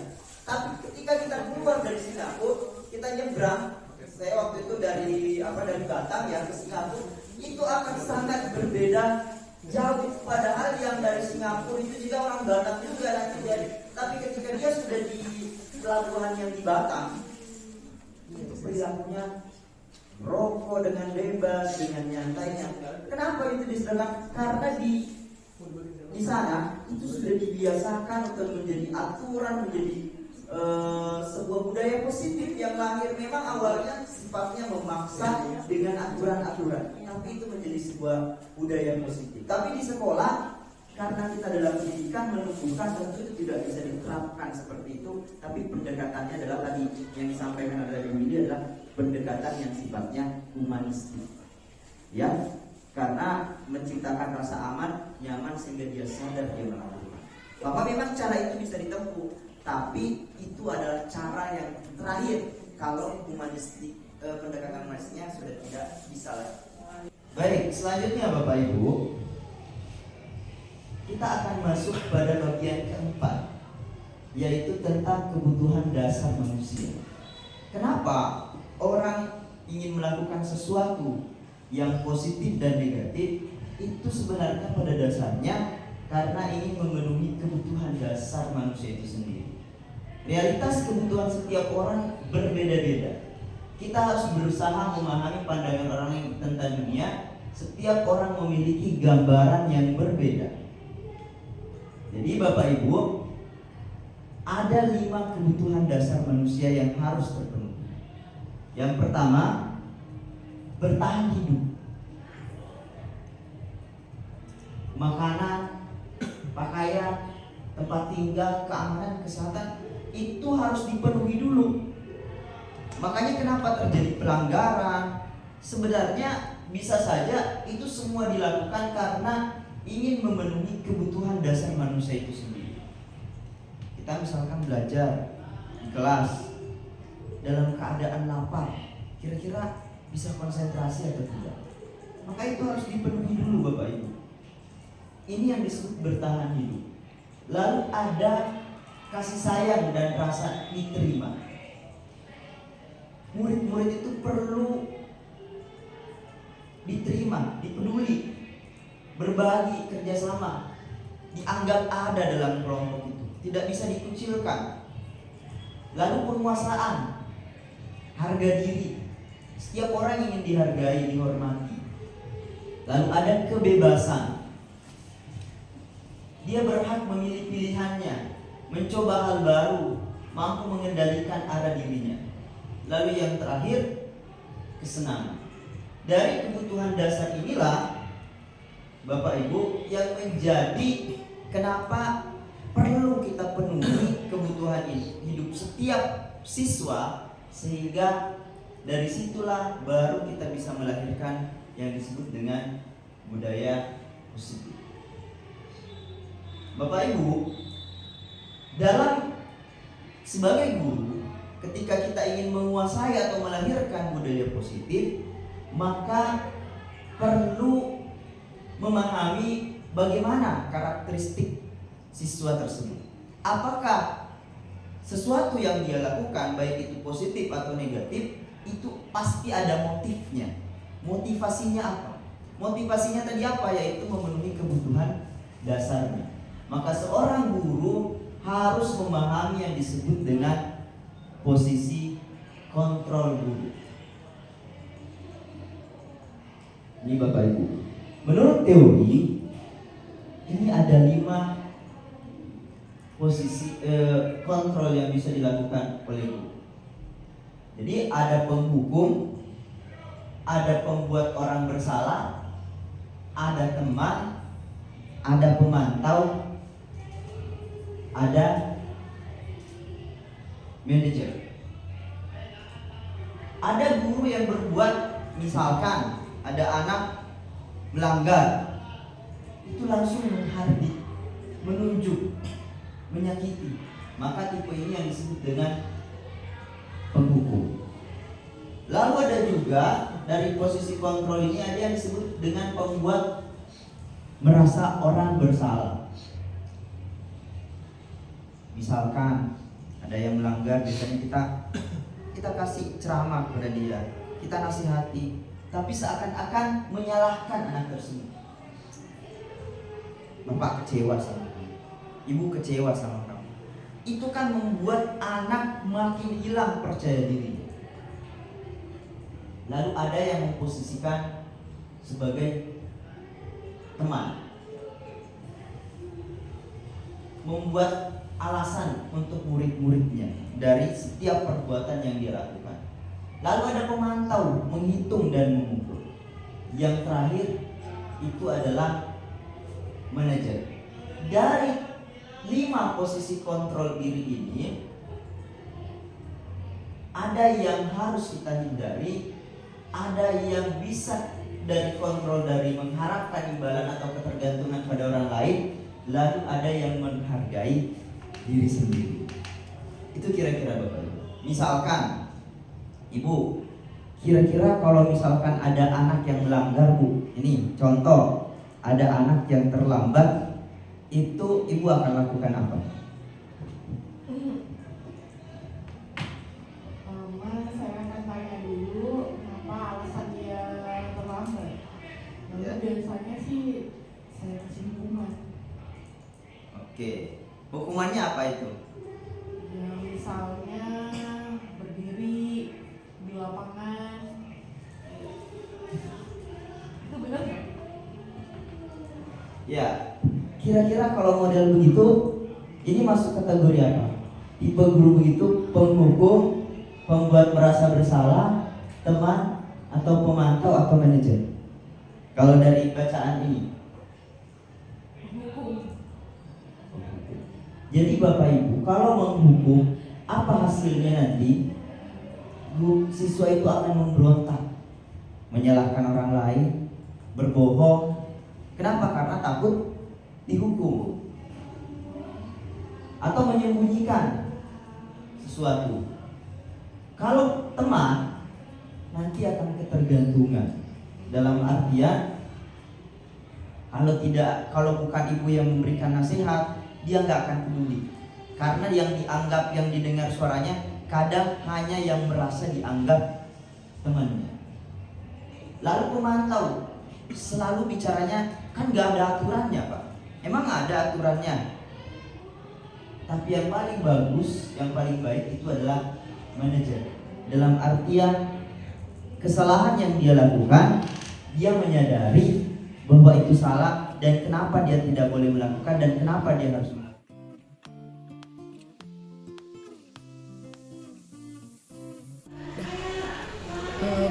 Tapi ketika kita keluar dari Singapura, kita nyebrang. Saya waktu itu dari Batam ya ke Singapura, itu akan sangat berbeda jauh. Padahal yang dari Singapura itu juga orang Batam juga nanti jadi. Tapi ketika dia sudah di pelabuhan yang di Batam, itu perilakunya merokok dengan bebas, dengan nyantainya. Kenapa itu disebutkan? Karena di sana itu sudah dibiasakan untuk menjadi aturan, menjadi sebuah budaya positif yang lahir. Memang awalnya sifatnya memaksa dengan aturan-aturan, tapi itu menjadi sebuah budaya positif. Tapi di sekolah, karena kita dalam pendidikan menumbuhkan, tentu itu tidak bisa diterapkan seperti itu. Tapi pendekatannya adalah tadi yang disampaikan oleh Ibu ini adalah pendekatan yang sifatnya humanistik, ya, karena menciptakan rasa aman, nyaman sehingga dia sadar dia melakukan. Bahwa memang cara itu bisa ditempuh. Tapi itu adalah cara yang terakhir kalau humanistik, pendekatan humanistiknya sudah tidak bisa lagi. Baik, selanjutnya Bapak Ibu, kita akan masuk pada bagian keempat, yaitu tentang kebutuhan dasar manusia. Kenapa orang ingin melakukan sesuatu yang positif dan negatif? Itu sebenarnya pada dasarnya karena ingin memenuhi kebutuhan dasar manusia itu sendiri. Realitas kebutuhan setiap orang berbeda-beda. Kita harus berusaha memahami pandangan orang yang tentang dunia. Setiap orang memiliki gambaran yang berbeda. Jadi Bapak Ibu, ada 5 kebutuhan dasar manusia yang harus terpenuhi. Yang pertama, bertahan hidup. Makanan, pakaian, tempat tinggal, keamanan, kesehatan itu harus dipenuhi dulu. Makanya kenapa terjadi pelanggaran? Sebenarnya bisa saja itu semua dilakukan karena ingin memenuhi kebutuhan dasar manusia itu sendiri. Kita misalkan belajar di kelas dalam keadaan lapar, kira-kira bisa konsentrasi atau tidak? Maka itu harus dipenuhi dulu Bapak Ibu. Ini yang disebut bertahan hidup. Lalu ada kasih sayang dan rasa diterima. Murid-murid itu perlu diterima, dipeduli, berbagi, kerjasama, dianggap ada dalam kelompok itu, tidak bisa dikucilkan. Lalu penguasaan, harga diri, setiap orang ingin dihargai, dihormati. Lalu ada kebebasan, dia berhak memilih pilihannya, mencoba hal baru, mampu mengendalikan arah dirinya. Lalu yang terakhir, kesenangan. Dari kebutuhan dasar inilah Bapak Ibu yang menjadi kenapa perlu kita penuhi kebutuhan hidup setiap siswa, sehingga dari situlah baru kita bisa melahirkan yang disebut dengan budaya positif. Bapak Ibu, dalam sebagai guru, ketika kita ingin menguasai atau melahirkan budaya positif, maka perlu memahami bagaimana karakteristik siswa tersebut. Apakah sesuatu yang dia lakukan, baik itu positif atau negatif, itu pasti ada motifnya. Motivasinya apa? Motivasinya tadi apa? Yaitu memenuhi kebutuhan dasarnya. Maka seorang guru harus memahami yang disebut dengan posisi kontrol guru. Ini Bapak Ibu, menurut teori ini ada 5 posisi kontrol yang bisa dilakukan oleh guru. Jadi ada penghukum, ada pembuat orang bersalah, ada teman, ada pemantau, ada manajer. Ada guru yang berbuat, misalkan ada anak melanggar, itu langsung menghardik, menunjuk, menyakiti. Maka tipe ini yang disebut dengan penghukum. Lalu ada juga dari posisi kontrol ini ada yang disebut dengan pembuat merasa orang bersalah. Misalkan ada yang melanggar, biasanya kita kasih ceramah kepada dia, kita nasihati, tapi seakan-akan menyalahkan anak tersebut. Bapak kecewa sama kamu, ibu kecewa sama kamu. Itu kan membuat anak makin hilang percaya diri. Lalu ada yang memposisikan sebagai teman, membuat alasan untuk murid-muridnya dari setiap perbuatan yang dia lakukan. Lalu ada pemantau, menghitung dan mengukur. Yang terakhir itu adalah manajer. Dari 5 posisi kontrol diri ini, ada yang harus kita hindari, ada yang bisa dari kontrol dari mengharapkan imbalan atau ketergantungan pada orang lain, lalu ada yang menghargai diri sendiri. Itu kira-kira Bapak Ibu. Misalkan Ibu, kira-kira kalau misalkan ada anak yang melanggar Bu, ini contoh, ada anak yang terlambat, itu Ibu akan lakukan apa? Saya akan tanya dulu kenapa alasan dia terlambat. Lalu Ya. biasanya sih saya kasih hukuman. Oke, hukumannya apa itu? Ya misalnya berdiri di lapangan. Itu benar nggak? Ya, kira-kira kalau model begitu, ini masuk kategori apa? Tipe guru begitu, penghukum, pembuat merasa bersalah, teman, atau pemantau atau manajer? Kalau dari bacaan ini. Hukum. Jadi Bapak Ibu, kalau menghukum, apa hasilnya nanti? Siswa itu akan memberontak, menyalahkan orang lain, berbohong. Kenapa? Karena takut dihukum atau menyembunyikan sesuatu. Kalau teman, nanti akan ketergantungan. Dalam artian, kalau bukan ibu yang memberikan nasihat, dia nggak akan peduli. Karena yang dianggap, yang didengar suaranya, kadang hanya yang merasa dianggap temannya. Lalu pemantau, selalu bicaranya, kan nggak ada aturannya Pak. Emang ada aturannya? Tapi yang paling bagus, yang paling baik itu adalah manajer. Dalam artian kesalahan yang dia lakukan, dia menyadari bahwa itu salah dan kenapa dia tidak boleh melakukan dan kenapa dia harus melakukan.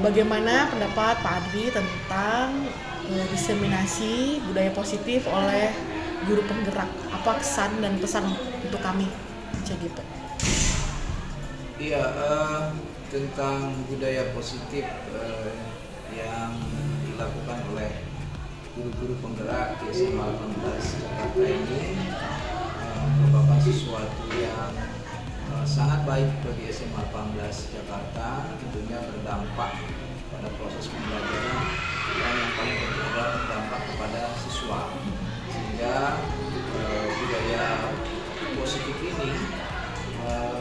Bagaimana pendapat Pak Adri tentang diseminasi budaya positif oleh guru penggerak? Apa kesan dan pesan untuk kami CGP? Iya, tentang budaya positif yang dilakukan oleh guru-guru penggerak di SMA 18 Jakarta ini merupakan sesuatu yang sangat baik bagi SMA 18 Jakarta, tentunya berdampak pada proses pembelajaran dan yang paling penting adalah berdampak kepada siswa, sehingga budaya positif ini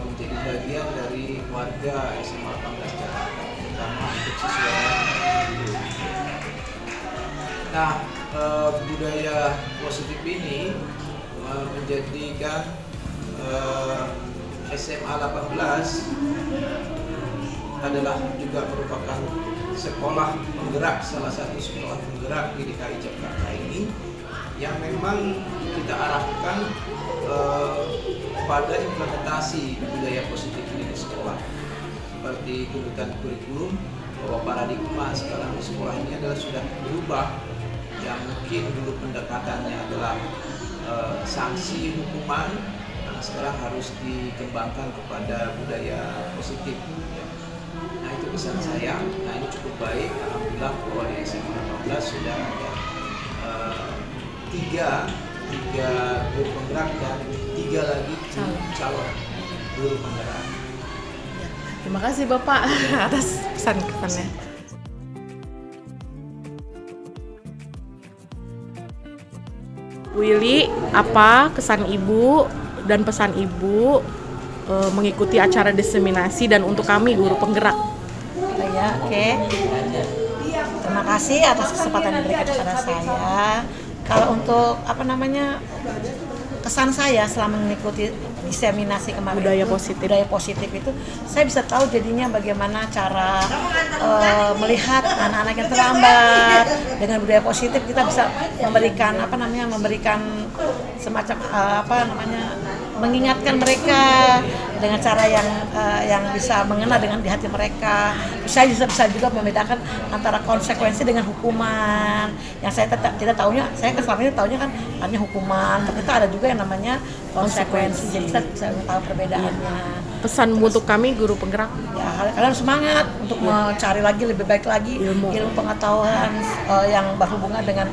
menjadi bagian dari warga SMA 18 Jakarta, terutama untuk siswa. Nah, budaya positif ini menjadikan SMA 18 adalah juga merupakan sekolah penggerak, salah satu sekolah penggerak di DKI Jakarta ini, yang memang kita arahkan pada implementasi budaya positif ini di sekolah, seperti kebutuhan kurikulum, bahwa paradigma sekarang di sekolah ini adalah sudah berubah, yang mungkin dulu pendekatannya adalah sanksi hukuman, nah sekarang harus dikembangkan kepada budaya positif. Nah itu pesan saya. Nah ini cukup baik, alhamdulillah bahwa di SMA 18 sudah ada tiga guru penggerak dan 3 lagi calon guru penggerak. Terima kasih Bapak atas pesan-kesannya. Willy, apa kesan Ibu dan pesan Ibu mengikuti acara diseminasi dan untuk kami guru penggerak? Ya, oke. Terima kasih atas kesempatan yang diberikan kepada saya. Kalau untuk kesan saya selama mengikuti diseminasi kemarin Budaya budaya positif itu, saya bisa tahu jadinya bagaimana cara melihat anak-anak yang terlambat. Dengan budaya positif kita bisa memberikan semacam mengingatkan mereka dengan cara yang bisa mengena dengan di hati mereka. Saya bisa juga membedakan antara konsekuensi dengan hukuman. Yang saya tidak tahunya, saya selama ini tahunya kan hanya hukuman, ternyata ada juga yang namanya konsekuensi. Jadi kita bisa tahu perbedaannya. Pesan untuk kami guru penggerak? Ya, kalian semangat untuk mencari lagi lebih baik lagi ilmu pengetahuan yang berhubungan dengan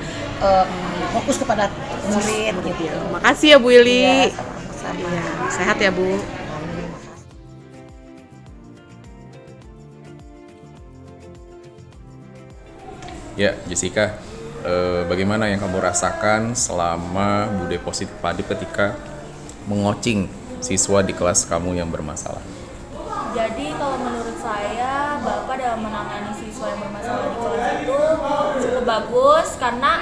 fokus kepada murid gitu. Terima kasih ya Bu Ili. Ya, sama-sama. Sehat ya Bu. Ya, Jessica, bagaimana yang kamu rasakan selama Bude Positif Padi ketika mengocing siswa di kelas kamu yang bermasalah? Jadi kalau menurut saya, Bapak dalam menangani siswa yang bermasalah di kelas itu cukup bagus karena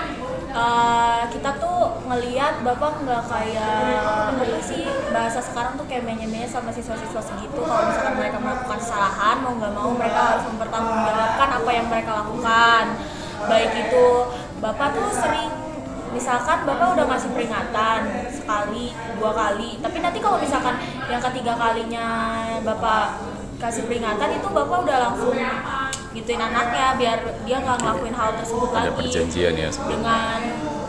kita tuh ngelihat Bapak nggak kayak apa sih, bahasa sekarang tuh kayak menye-menye sama siswa-siswa segitu. Kalau misalkan mereka melakukan kesalahan, mau nggak mau mereka harus mempertanggungjawabkan apa yang mereka lakukan. Baik itu Bapak tuh sering, misalkan Bapak udah ngasih peringatan sekali, 2 kali, tapi nanti kalau misalkan yang ketiga kalinya Bapak kasih peringatan, itu Bapak udah langsung gituin anaknya biar dia nggak ngelakuin hal tersebut Ada lagi. perjanjian ya sebelumnya. Dengan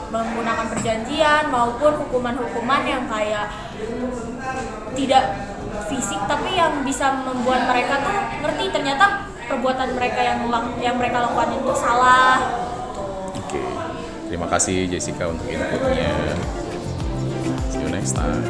menggunakan perjanjian maupun hukuman-hukuman yang kayak tidak fisik tapi yang bisa membuat mereka tuh ngerti ternyata perbuatan mereka yang mereka lakukan itu salah. Oke. Terima kasih Jessica untuk inputnya. See you next time.